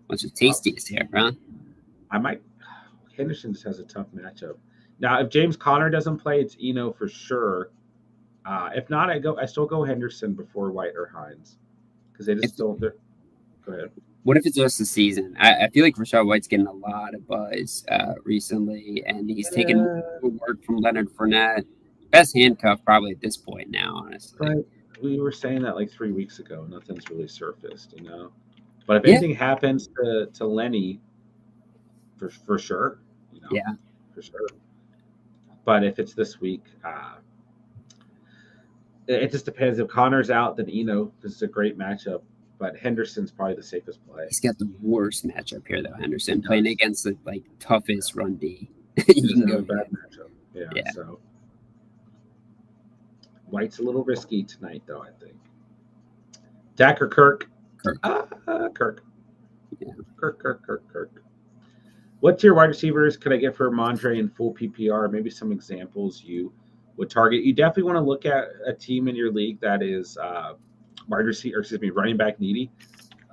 Speaker 2: Bunch of tasties here, huh?
Speaker 1: I might. Henderson just has a tough matchup. Now, if James Conner doesn't play, it's Eno for sure. If not, I still go Henderson before White or Hines because they just don't. Go ahead.
Speaker 2: What if it's just the season? I feel like Rashad White's getting a lot of buzz recently, and he's taken more work from Leonard Fournette. Best handcuff probably at this point now, honestly.
Speaker 1: But we were saying that like 3 weeks ago. Nothing's really surfaced, you know. But if anything happens to Lenny, for sure, you know, for sure. But if it's this week, it just depends. If Connor's out, then Eno, this is a great matchup. But Henderson's probably the safest play.
Speaker 2: He's got the worst matchup here, though. Henderson playing against the toughest run D.
Speaker 1: You can go bad matchup. Yeah. So White's a little risky tonight, though. I think. Dak or Kirk? Kirk.
Speaker 2: Yeah.
Speaker 1: Kirk. What tier wide receivers could I get for Mondre in full PPR? Maybe some examples you would target. You definitely want to look at a team in your league that is running back needy,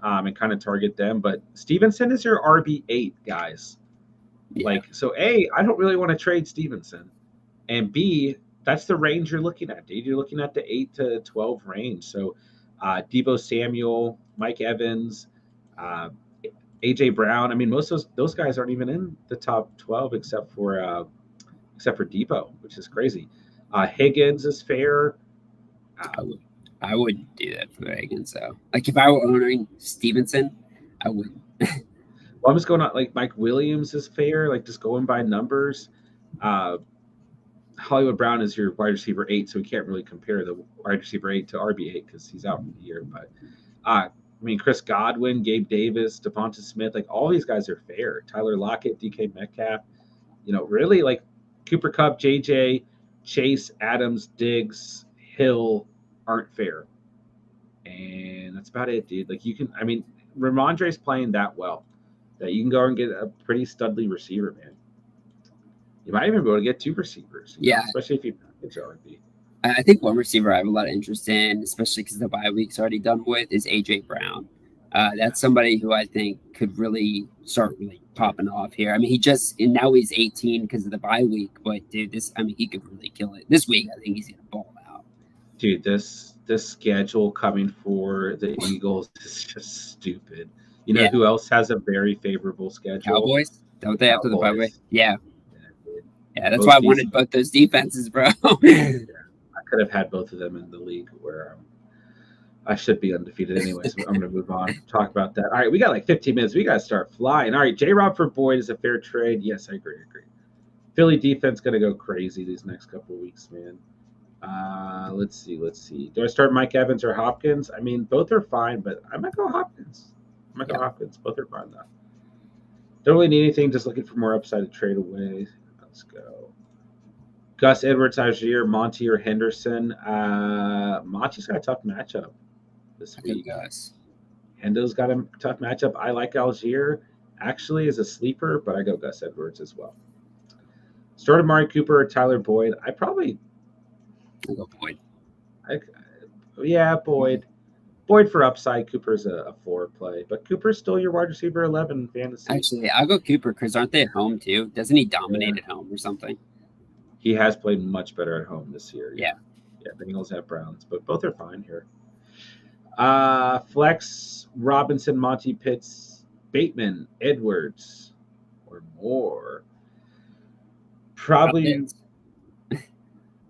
Speaker 1: and kind of target them. But Stevenson is your RB8, guys. Yeah. So A, I don't really want to trade Stevenson, and B, that's the range you're looking at, dude. You're looking at the 8 to 12 range. So Deebo Samuel, Mike Evans, AJ Brown. I mean, most of those guys aren't even in the top 12 except for Deebo, which is crazy. Higgins is fair.
Speaker 2: I would do that for Higgins. So, if I were owning Stevenson, I would.
Speaker 1: Well, I'm just going on. Mike Williams is fair. Just going by numbers. Hollywood Brown is your wide receiver 8, so we can't really compare the wide receiver 8 to RB8 because he's out for the year. But Chris Godwin, Gabe Davis, Devonta Smith, all these guys are fair. Tyler Lockett, DK Metcalf, really Cooper Kupp, JJ, Chase, Adams, Diggs, Hill aren't fair. And that's about it, dude. Ramondre's playing that well that you can go and get a pretty studly receiver, man. You might even be able to get 2 receivers. Especially if you package RB.
Speaker 2: I think one receiver I have a lot of interest in, especially because the bye week's already done with, is AJ Brown. That's somebody who I think could really start popping off here. Now he's 18 because of the bye week, but dude, he could really kill it. This week, I think he's gonna ball out.
Speaker 1: Dude, this schedule coming for the Eagles is just stupid. You know who else has a very favorable schedule?
Speaker 2: Cowboys? Don't they after the bye week? Yeah, that's why I wanted both those defenses, bro.
Speaker 1: I could have had both of them in the league where I should be undefeated anyway, so I'm going to move on and talk about that. All right, we got 15 minutes. We got to start flying. All right, J-Rob for Boyd is a fair trade. Yes, I agree. Philly defense going to go crazy these next couple of weeks, man. Let's see. Do I start Mike Evans or Hopkins? Both are fine, but I might go Hopkins. Both are fine, though. Don't really need anything. Just looking for more upside to trade away. Let's go. Gus Edwards, Algier, Monty, or Henderson. Monty's got a tough matchup this week.
Speaker 2: Gus.
Speaker 1: Hendo's got a tough matchup. I like Algier actually as a sleeper, but I go Gus Edwards as well. Start Amari Cooper or Tyler Boyd. I probably
Speaker 2: go Boyd.
Speaker 1: Boyd. Boyd for upside. Cooper's a 4 play, but Cooper's still your wide receiver 11 fantasy.
Speaker 2: Actually, I'll go Cooper because aren't they at home too? Doesn't he dominate at home or something?
Speaker 1: He has played much better at home this year.
Speaker 2: Yeah.
Speaker 1: Bengals have Browns, but both are fine here. Flex, Robinson, Monty, Pitts, Bateman, Edwards, or more. Probably.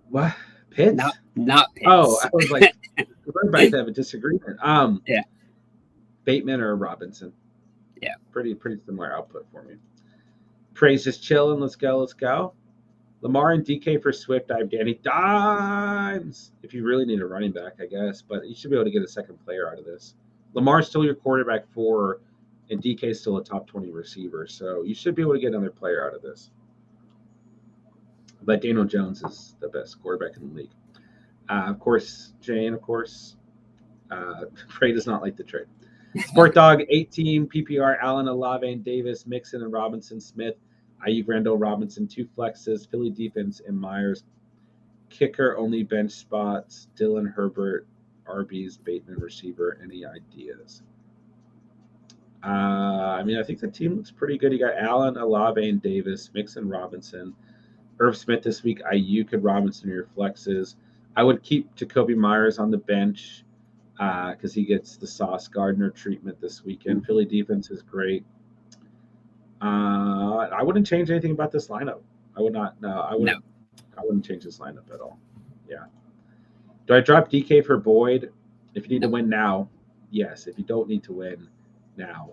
Speaker 1: What? Pitts?
Speaker 2: Not Pitts.
Speaker 1: Oh, I was like, we're about to have a disagreement.
Speaker 2: Yeah.
Speaker 1: Bateman or Robinson.
Speaker 2: Yeah.
Speaker 1: Pretty similar output for me. Praise just chilling. Let's go. Lamar and DK for Swift. I have Danny Dimes. If you really need a running back, I guess, but you should be able to get a second player out of this. Lamar's still your quarterback 4, and DK is still a top 20 receiver, so you should be able to get another player out of this. But Daniel Jones is the best quarterback in the league. Of course, Jane, of course. Trey does not like the trade. Sport Dog 18, PPR, Allen, Olave, and Davis, Mixon, and Robinson, Smith, Ayuk, Randall, Robinson, 2 flexes, Philly defense, and Myers. Kicker, only bench spots, Dylan, Herbert, RBs, Bateman, receiver. Any ideas? I think the team looks pretty good. You got Allen, Olave, and Davis, Mixon, Robinson. Irv Smith this week, Ayuk and Robinson are your flexes. I would keep Jacoby Myers on the bench because he gets the Sauce Gardner treatment this weekend. Philly defense is great. I wouldn't change anything about this lineup. I would not. No, I wouldn't. No. I wouldn't change this lineup at all. Yeah. Do I drop DK for Boyd? If you need to win now, yes. If you don't need to win now,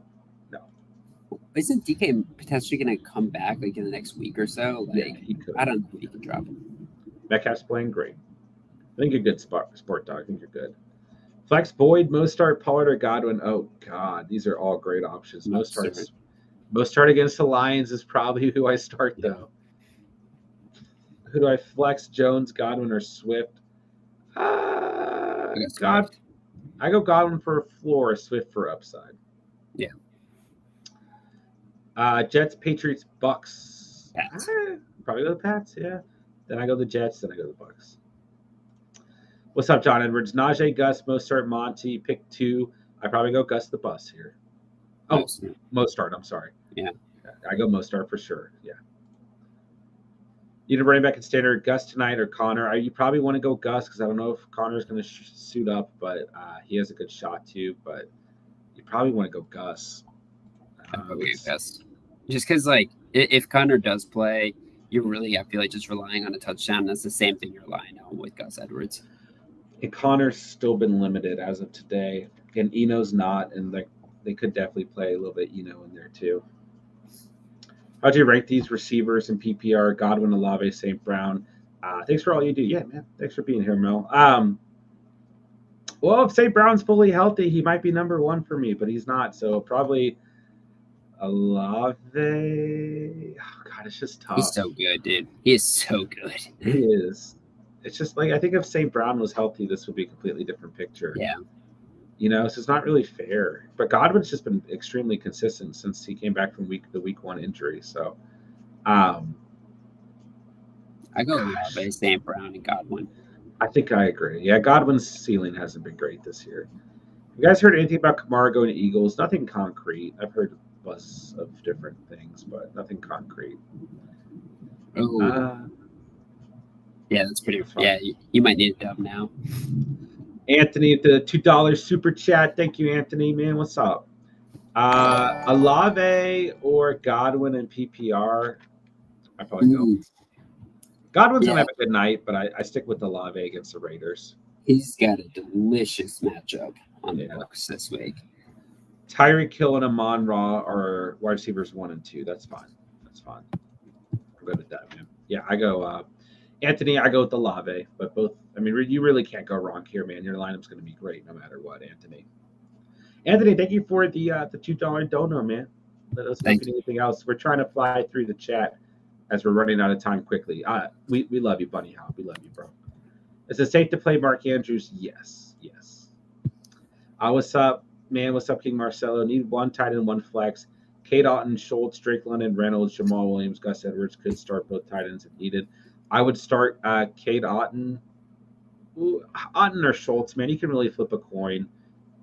Speaker 1: no.
Speaker 2: Isn't DK potentially going to come back like in the next week or so? Like,
Speaker 1: yeah, he could.
Speaker 2: I don't know if he can drop him.
Speaker 1: Metcalf's playing great. I think you're good, Sport Dog. I think you're good. Flex Boyd, Mostart, Pollard, or Godwin. Oh God, these are all great options. Mostart against the Lions is probably who I start though. Who do I flex? Jones, Godwin, or Swift? God, I go Godwin for a floor, Swift for upside.
Speaker 2: Yeah.
Speaker 1: Jets, Patriots, Bucks.
Speaker 2: Pats.
Speaker 1: Probably go the Pats. Yeah. Then I go the Jets. Then I go the Bucks. What's up, John Edwards? Najee, Gus, Mostart, Monty. Pick 2. I probably go Gus the Bus here. Oh, Mostart. I'm sorry.
Speaker 2: Yeah.
Speaker 1: I go Mostart for sure. Yeah. Need a running back in standard, Gus tonight or Connor. You probably want to go Gus because I don't know if Connor's going to suit up, but he has a good shot too. But you probably want to go Gus.
Speaker 2: Gus. Just because, like, if Connor does play, you're really, I feel like, just relying on a touchdown. That's the same thing you're relying on with Gus Edwards.
Speaker 1: And Connor's still been limited as of today, and Eno's not, and they could definitely play a little bit Eno in there too. How'd you rank these receivers in PPR? Godwin, Olave, St. Brown. Thanks for all you do. Yeah, man. Thanks for being here, Mel. Well, if St. Brown's fully healthy, he might be number 1 for me, but he's not. So probably Olave. Oh, God, it's just tough.
Speaker 2: He's so good, dude. He is so good.
Speaker 1: He is. It's just like I think if St. Brown was healthy, this would be a completely different picture.
Speaker 2: Yeah.
Speaker 1: So it's not really fair. But Godwin's just been extremely consistent since he came back from the week 1 injury. So,
Speaker 2: I go Olave, St. Brown, and Godwin.
Speaker 1: I think I agree. Yeah, Godwin's ceiling hasn't been great this year. Have you guys heard anything about Kamara going to Eagles? Nothing concrete. I've heard buzz of different things, but nothing concrete.
Speaker 2: Oh. Yeah, that's pretty fun. Yeah, you might need a dub now.
Speaker 1: Anthony, the $2 super chat. Thank you, Anthony. Man, what's up? Olave or Godwin in PPR? I probably go. Godwin's going to have a good night, but I stick with Olave against the Raiders.
Speaker 2: He's got a delicious matchup on the books this week.
Speaker 1: Tyreek Hill and Amon Ra are wide receivers 1 and 2. That's fine. I'm good with that, man. Yeah, I go Anthony, I go with Olave, but both. I mean, you really can't go wrong here, man. Your lineup's going to be great no matter what, Anthony. Anthony, thank you for the $2 dono, man. Let us know if anything else. We're trying to fly through the chat as we're running out of time quickly. We love you, Bunny Hop. We love you, bro. Is it safe to play Mark Andrews? Yes. What's up, man? What's up, King Marcelo? Need 1 tight end, 1 flex. Kate Otten, Schultz, Drake London, Reynolds, Jamal Williams, Gus Edwards could start both tight ends if needed. I would start Kate Otten. Otten or Schultz, man. You can really flip a coin.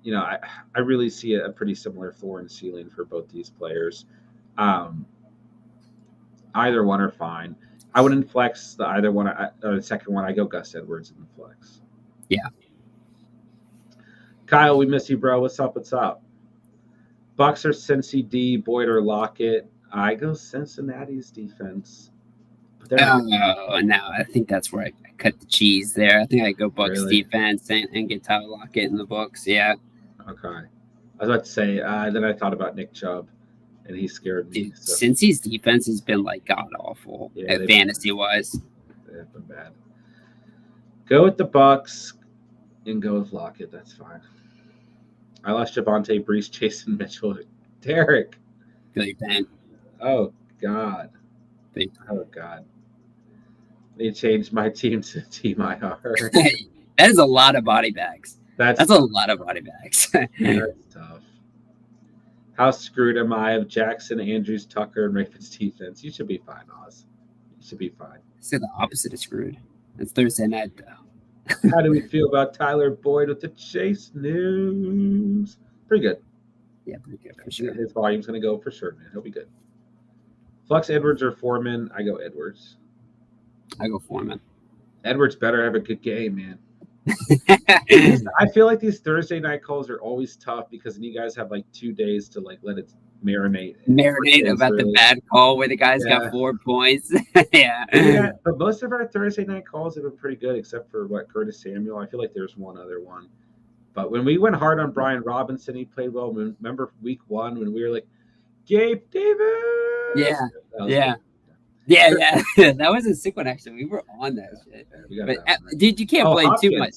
Speaker 1: I really see a pretty similar floor and ceiling for both these players. Either one are fine. I wouldn't flex the either one or the second one. I go Gus Edwards in the flex.
Speaker 2: Yeah.
Speaker 1: Kyle, we miss you, bro. What's up? Bucks or Cincy D, Boyd or Lockett? I go Cincinnati's defense.
Speaker 2: No, I think that's where I cut the cheese there. I think I go Bucks defense and get Tyler Lockett in the books. Yeah.
Speaker 1: Okay. I was about to say, then I thought about Nick Chubb. and he scared me.
Speaker 2: Dude,
Speaker 1: So
Speaker 2: Cincy's defense has been like god awful fantasy wise.
Speaker 1: They've been bad. Go with the Bucks and go with Lockett. That's fine. I lost Javonte, Brees, Jason Mitchell, Derek.
Speaker 2: Really bad.
Speaker 1: Oh God. Oh God. I need to change my team to Team IR.
Speaker 2: That is a lot of body bags. That's a lot of body bags.
Speaker 1: That's tough. How screwed am I of Jackson, Andrews, Tucker, and Ravens defense? You should be fine, Oz. You should be fine.
Speaker 2: So the opposite is screwed. It's Thursday night, though.
Speaker 1: How do we feel about Tyler Boyd with the Chase news? Pretty good.
Speaker 2: Yeah, pretty good for sure.
Speaker 1: His volume's going to go for sure, man. He'll be good. Flux, Edwards, or Foreman? I go Edwards.
Speaker 2: I go Foreman.
Speaker 1: Edwards better have a good game, man. I feel like these Thursday night calls are always tough because then you guys have like 2 days to like let it marinate.
Speaker 2: About the bad call where the guys got 4 points.
Speaker 1: Yeah, but most of our Thursday night calls have been pretty good, except for Curtis Samuel. I feel like there's one other one. But when we went hard on Brian Robinson, he played well. Remember week 1 when we were like, Gabe Davis?
Speaker 2: Yeah. That was a sick one, actually. We were on that shit. But, dude, you can't blame
Speaker 1: Hopkins.
Speaker 2: Too much.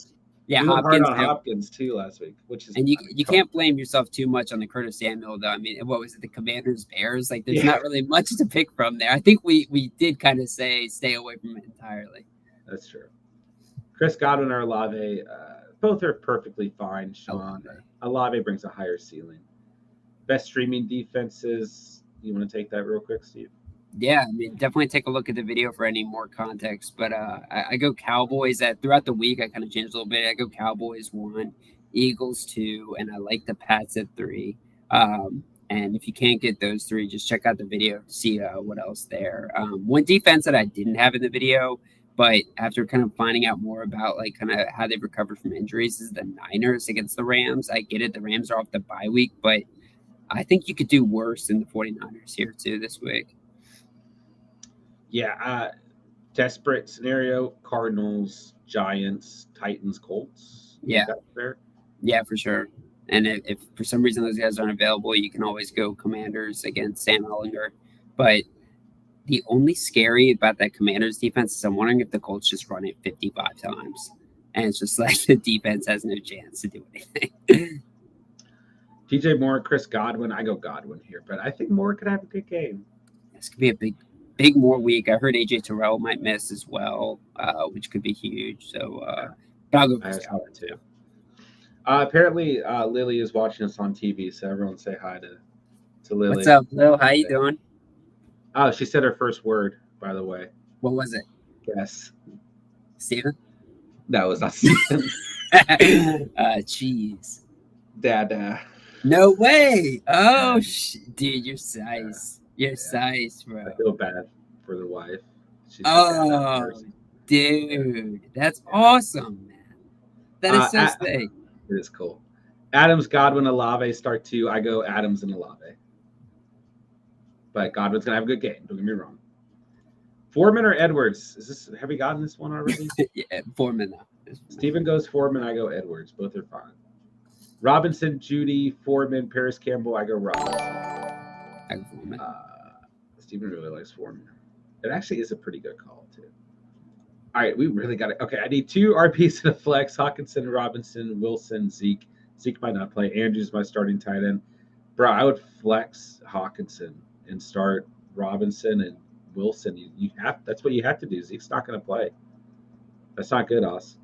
Speaker 2: Yeah,
Speaker 1: we Hopkins. Hard on Hopkins too last week, which is
Speaker 2: and you can't blame yourself too much on the Curtis Samuel though. I mean, what was it, the Commanders Bears? Like, there's not really much to pick from there. I think we did kind of say stay away from it entirely.
Speaker 1: That's true. Chris Godwin or Olave, both are perfectly fine. Sean Olave brings a higher ceiling. Best streaming defenses. You want to take that real quick, Steve?
Speaker 2: Yeah, I mean, definitely take a look at the video for any more context. But I go Cowboys. Throughout the week, I kind of changed a little bit. I go Cowboys 1, Eagles 2, and I like the Pats at 3. And if you can't get those 3, just check out the video to see what else there. One defense that I didn't have in the video, but after kind of finding out more about like kind of how they've recovered from injuries, is the Niners against the Rams. I get it. The Rams are off the bye week, but I think you could do worse than the 49ers here too this week.
Speaker 1: Yeah, desperate scenario: Cardinals, Giants, Titans, Colts.
Speaker 2: Yeah, for sure. And if for some reason those guys aren't available, you can always go Commanders against Sam Ehlinger. But the only scary about that Commanders defense is I'm wondering if the Colts just run it 55 times, and it's just like the defense has no chance to do anything.
Speaker 1: DJ Moore, Chris Godwin. I go Godwin here, but I think Moore could have a good game.
Speaker 2: This could be a big more week. I heard AJ Terrell might miss as well, which could be huge. So, but I'll go Chris Godwin too.
Speaker 1: Apparently, Lily is watching us on TV, so everyone say hi to Lily.
Speaker 2: What's up, Lil? How you doing?
Speaker 1: Oh, she said her first word, by the way.
Speaker 2: What was it?
Speaker 1: Guess.
Speaker 2: Steven?
Speaker 1: No, it's not Steven.
Speaker 2: Cheese.
Speaker 1: Dada.
Speaker 2: No way. Oh, dude, you're size. You're size, bro.
Speaker 1: I feel bad for the wife.
Speaker 2: Dude, that's awesome, man. That is so sick.
Speaker 1: It is cool. Adams, Godwin, Olave start 2. I go Adams and Olave. But Godwin's going to have a good game. Don't get me wrong. Foreman or Edwards? Have we gotten this one already?
Speaker 2: Yeah, Foreman.
Speaker 1: Steven goes Foreman. I go Edwards. Both are fine. Robinson, Judy, Foreman, Paris Campbell. I go Robinson.
Speaker 2: I go Foreman.
Speaker 1: Steven really likes Foreman. It actually is a pretty good call, too. All right, we really got it. Okay, I need 2 RPs in a flex. Hawkinson, Robinson, Wilson, Zeke. Zeke might not play. Andrews my starting tight end. Bro, I would flex Hawkinson and start Robinson and Wilson. You have that's what you have to do. Zeke's not going to play. That's not good, Oz.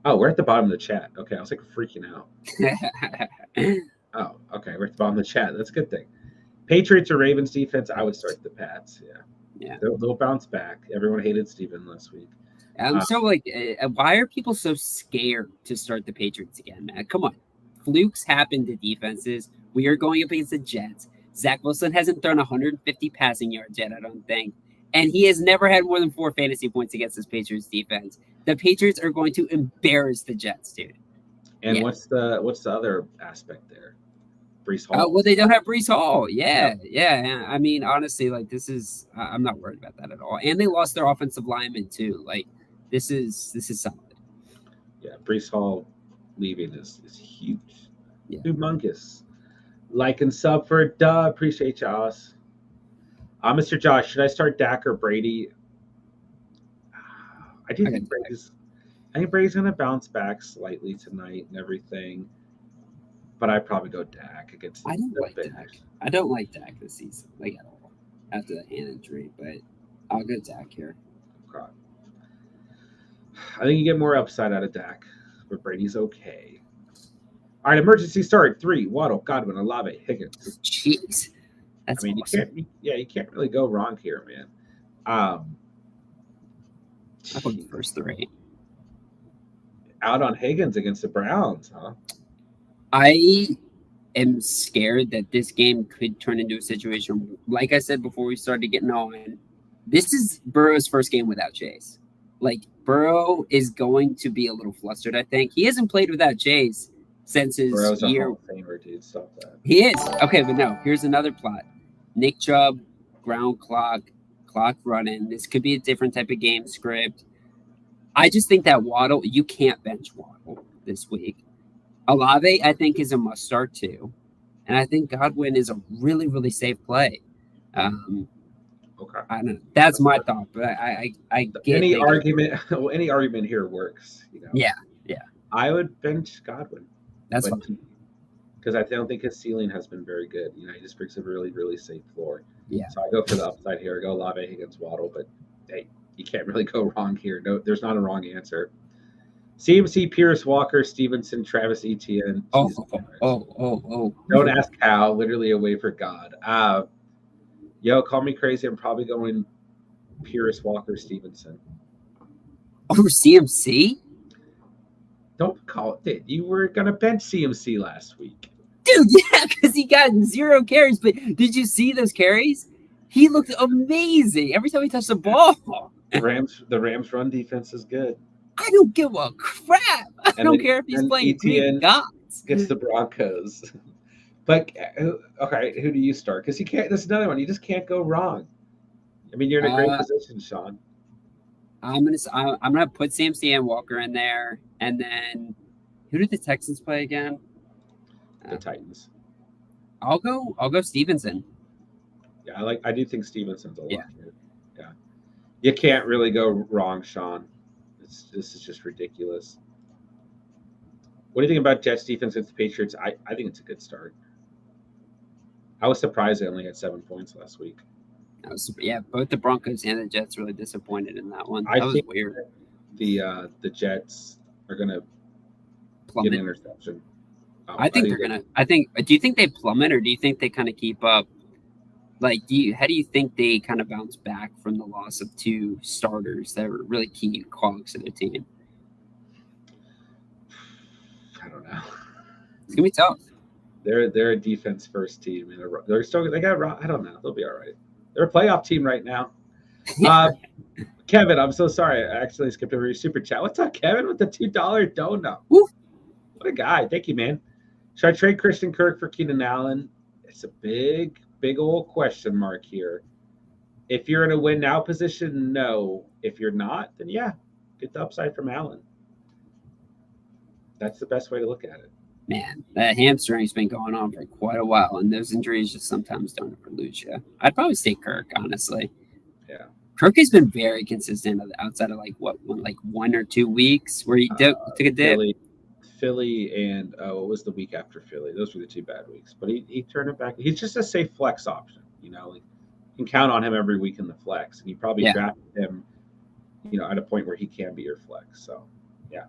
Speaker 1: Oh, we're at the bottom of the chat. Okay, I was like freaking out. Oh, okay, we're at the bottom of the chat. That's a good thing. Patriots or Ravens defense, I would start the Pats. Yeah. They'll bounce back. Everyone hated Steven last week.
Speaker 2: I'm so why are people so scared to start the Patriots again, man? Come on. Flukes happen to defenses. We are going up against the Jets. Zach Wilson hasn't thrown 150 passing yards yet, I don't think. And he has never had more than 4 fantasy points against this Patriots defense. The Patriots are going to embarrass the Jets, dude.
Speaker 1: And what's the other aspect there? Brees Hall.
Speaker 2: Well, they don't have Brees Hall. Yeah. I mean, honestly, like this is I'm not worried about that at all. And they lost their offensive lineman too. Like this is solid. Yeah,
Speaker 1: Brees Hall leaving is huge. Yeah. Humongous. Like and sub for duh. Appreciate y'all. Mr. Josh, should I start Dak or Brady? I do
Speaker 2: I got
Speaker 1: think Brady's. I think Brady's gonna bounce back slightly tonight and everything, but I'd probably go Dak against
Speaker 2: I don't
Speaker 1: the
Speaker 2: like Dak.
Speaker 1: Bears.
Speaker 2: I don't like Dak this season, like at all, after the hand injury. But I'll go Dak here.
Speaker 1: Okay. I think you get more upside out of Dak, but Brady's okay. All right, emergency start. 3, Waddle, Godwin, Olave, Higgins.
Speaker 2: Jeez, that's
Speaker 1: I mean,
Speaker 2: awesome.
Speaker 1: you can't really go wrong here, man. Um,
Speaker 2: I put the first 3.
Speaker 1: out on Higgins against the Browns, huh?
Speaker 2: I am scared that this game could turn into a situation. Like I said before we started getting on, this is Burrow's first game without Chase. Like Burrow is going to be a little flustered. I think he hasn't played without Chase since his
Speaker 1: Burrow's a
Speaker 2: year.
Speaker 1: Hall of Famer, dude. Stop that.
Speaker 2: He is okay, but no. Here's another plot: Nick Chubb, ground clock running. This could be a different type of game script. I just think that Waddle, you can't bench Waddle this week. Olave, I think, is a must start too. And I think Godwin is a really, really safe play.
Speaker 1: Okay.
Speaker 2: I don't know. That's my thought, but I get
Speaker 1: any argument. Well, any argument here works. You know.
Speaker 2: Yeah.
Speaker 1: I would bench Godwin.
Speaker 2: That's fine.
Speaker 1: Because I don't think his ceiling has been very good. You know, he just brings a really, really safe floor.
Speaker 2: Yeah.
Speaker 1: So I go for the upside here. I go Olave, Higgins, Waddle, but hey, you can't really go wrong here. No, there's not a wrong answer. CMC, Pierce, Walker, Stevenson, Travis Etienne.
Speaker 2: Oh.
Speaker 1: Don't ask how. Literally a way for God. Yo, call me crazy. I'm probably going Pierce, Walker, Stevenson.
Speaker 2: Over CMC?
Speaker 1: Don't call it. You were gonna bench CMC last week,
Speaker 2: dude. Yeah, because he got 0 carries. But did you see those carries? He looked amazing every time he touched the ball.
Speaker 1: The Rams' run defense is good.
Speaker 2: I don't give a crap. I don't care if he's playing Greek gods.
Speaker 1: Gets the Broncos. But okay, who do you start? Because you can't. That's another one. You just can't go wrong. I mean, you're in a great position, Sean.
Speaker 2: I'm gonna put CMC and Walker in there, and then who did the Texans play again?
Speaker 1: The Titans.
Speaker 2: I'll go Stevenson.
Speaker 1: Yeah, I do think Stevenson's a lot good. Yeah, you can't really go wrong, Sean. This is just ridiculous. What do you think about Jets defense against the Patriots? I think it's a good start. I was surprised they only had 7 points last week.
Speaker 2: Both the Broncos and the Jets really disappointed in that one. That was weird.
Speaker 1: The Jets are gonna get an interception.
Speaker 2: I think they're gonna. Do you think they plummet, or do you think they kind of keep up? Like, how do you think they kind of bounce back from the loss of 2 starters that were really key cogs of their team?
Speaker 1: I don't know.
Speaker 2: It's gonna be tough.
Speaker 1: They're a defense first team, and they got. I don't know. They'll be all right. They're a playoff team right now. Kevin, I'm so sorry. I accidentally skipped over your super chat. What's up, Kevin, with the $2 donut? Woo! What a guy. Thank you, man. Should I trade Christian Kirk for Keenan Allen? It's a big old question mark here. If you're in a win now position, no. If you're not, then yeah, get the upside from Allen. That's the best way to look at it.
Speaker 2: Man, that hamstring's been going on for quite a while, and those injuries just sometimes don't ever lose you. I'd probably say Kirk, honestly.
Speaker 1: Yeah.
Speaker 2: Kirk has been very consistent outside of 1 or 2 weeks where he took a dip.
Speaker 1: Philly and what was the week after Philly? Those were the 2 bad weeks. But he turned it back. He's just a safe flex option. You know, you can count on him every week in the flex, and you probably drafted him, at a point where he can be your flex. So, yeah.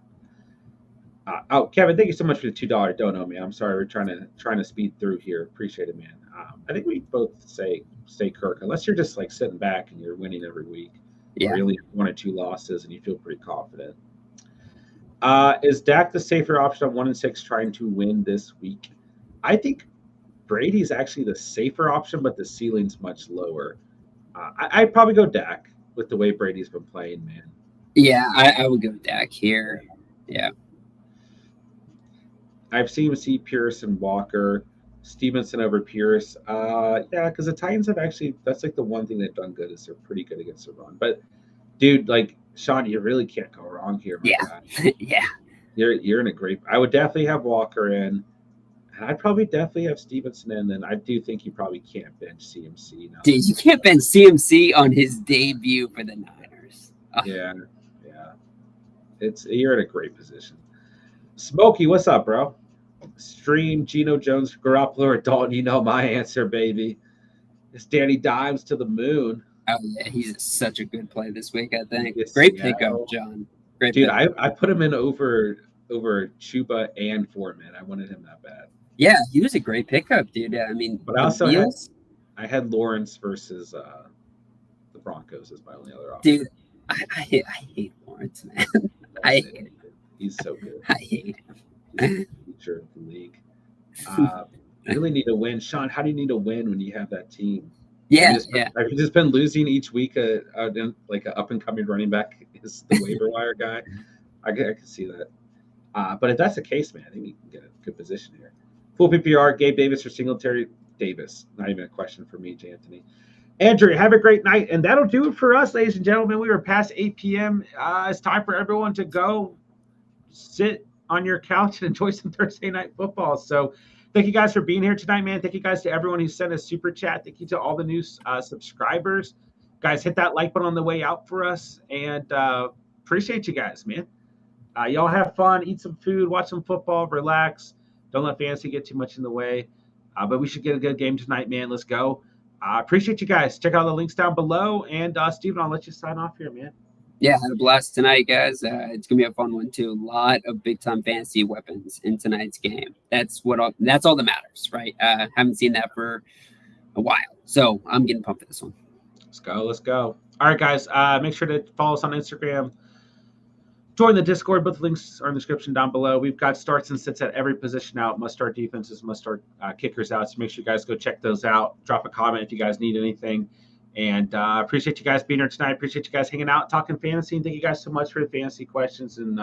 Speaker 1: Kevin, thank you so much for the $2 dono, man. I'm sorry we're trying to speed through here. Appreciate it, man. I think we both say stay Kirk, unless you're just sitting back and you're winning every week.
Speaker 2: Yeah.
Speaker 1: Or you only have 1 or 2 losses and you feel pretty confident. Is Dak the safer option on 1-6 trying to win this week? I think Brady's actually the safer option, but the ceiling's much lower. I'd probably go Dak with the way Brady's been playing, man.
Speaker 2: Yeah, I would go Dak here. Yeah.
Speaker 1: I've seen Pierce and Walker, Stevenson over Pierce. Because the Titans have actually, that's the one thing they've done good is they're pretty good against the run. But, dude, Sean, you really can't go wrong here, my guy.
Speaker 2: Yeah.
Speaker 1: You're in a great. I would definitely have Walker in. And I'd probably definitely have Stevenson in, and I do think you probably can't bench CMC now.
Speaker 2: Dude, you can't bench CMC on his debut for the Niners.
Speaker 1: Yeah, yeah. You're in a great position. Smokey, what's up, bro? Stream Geno Jones, Garoppolo, or Dalton. You know my answer, baby. It's Danny Dimes to the moon.
Speaker 2: Oh yeah, he's such a good play this week. I think.
Speaker 1: It's
Speaker 2: Great
Speaker 1: Seattle.
Speaker 2: pickup, John. Great
Speaker 1: Dude,
Speaker 2: pickup.
Speaker 1: I put him in over Chuba and Foreman. I wanted him that bad.
Speaker 2: Yeah, he was a great pickup, dude. I mean,
Speaker 1: But I also had Lawrence versus the Broncos as my only other option.
Speaker 2: Dude, I hate Lawrence, man. I hate him.
Speaker 1: He's so good.
Speaker 2: I hate him.
Speaker 1: Future of the league. Really need to win. Sean, how do you need to win when you have that team?
Speaker 2: Yeah,
Speaker 1: Have you just been losing each week? Like an up and coming running back is the waiver wire guy. I can see that. But if that's the case, man, I think you can get a good position here. Full PPR, Gabe Davis or Singletary Davis. Not even a question for me, J. Anthony. Andrew, have a great night. And that'll do it for us, ladies and gentlemen. We were past 8 p.m. It's time for everyone to go sit on your couch and enjoy some Thursday night football. So thank you guys for being here tonight, man. Thank you guys to everyone who sent a super chat. Thank you to all the new subscribers. Guys, hit that like button on the way out for us. And appreciate you guys, man. Y'all have fun, eat some food, watch some football, relax. Don't let fantasy get too much in the way. But we should get a good game tonight, man. Let's go. Appreciate you guys. Check out the links down below. And Steven, I'll let you sign off here, man.
Speaker 2: Yeah, had a blast tonight, guys. It's gonna be a fun one too. A lot of big time fantasy weapons in tonight's game. That's all that matters, right? Haven't seen that for a while, so I'm getting pumped for this one.
Speaker 1: Let's go. All right, guys. Make sure to follow us on Instagram. Join the Discord. Both links are in the description down below. We've got starts and sits at every position out. Must start defenses, must start kickers out. So make sure you guys go check those out. Drop a comment if you guys need anything. And appreciate you guys being here tonight. Appreciate you guys hanging out, talking fantasy. And thank you guys so much for the fantasy questions. And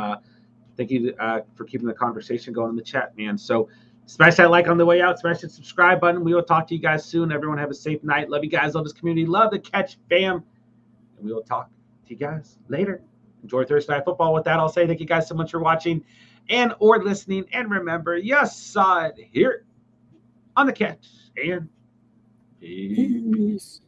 Speaker 1: thank you for keeping the conversation going in the chat, man. So smash that like on the way out. Smash that subscribe button. We will talk to you guys soon. Everyone have a safe night. Love you guys. Love this community. Love the Catch fam. And we will talk to you guys later. Enjoy Thursday Night Football. With that, I'll say thank you guys so much for watching and or listening. And remember, you saw it here on the Catch. And peace.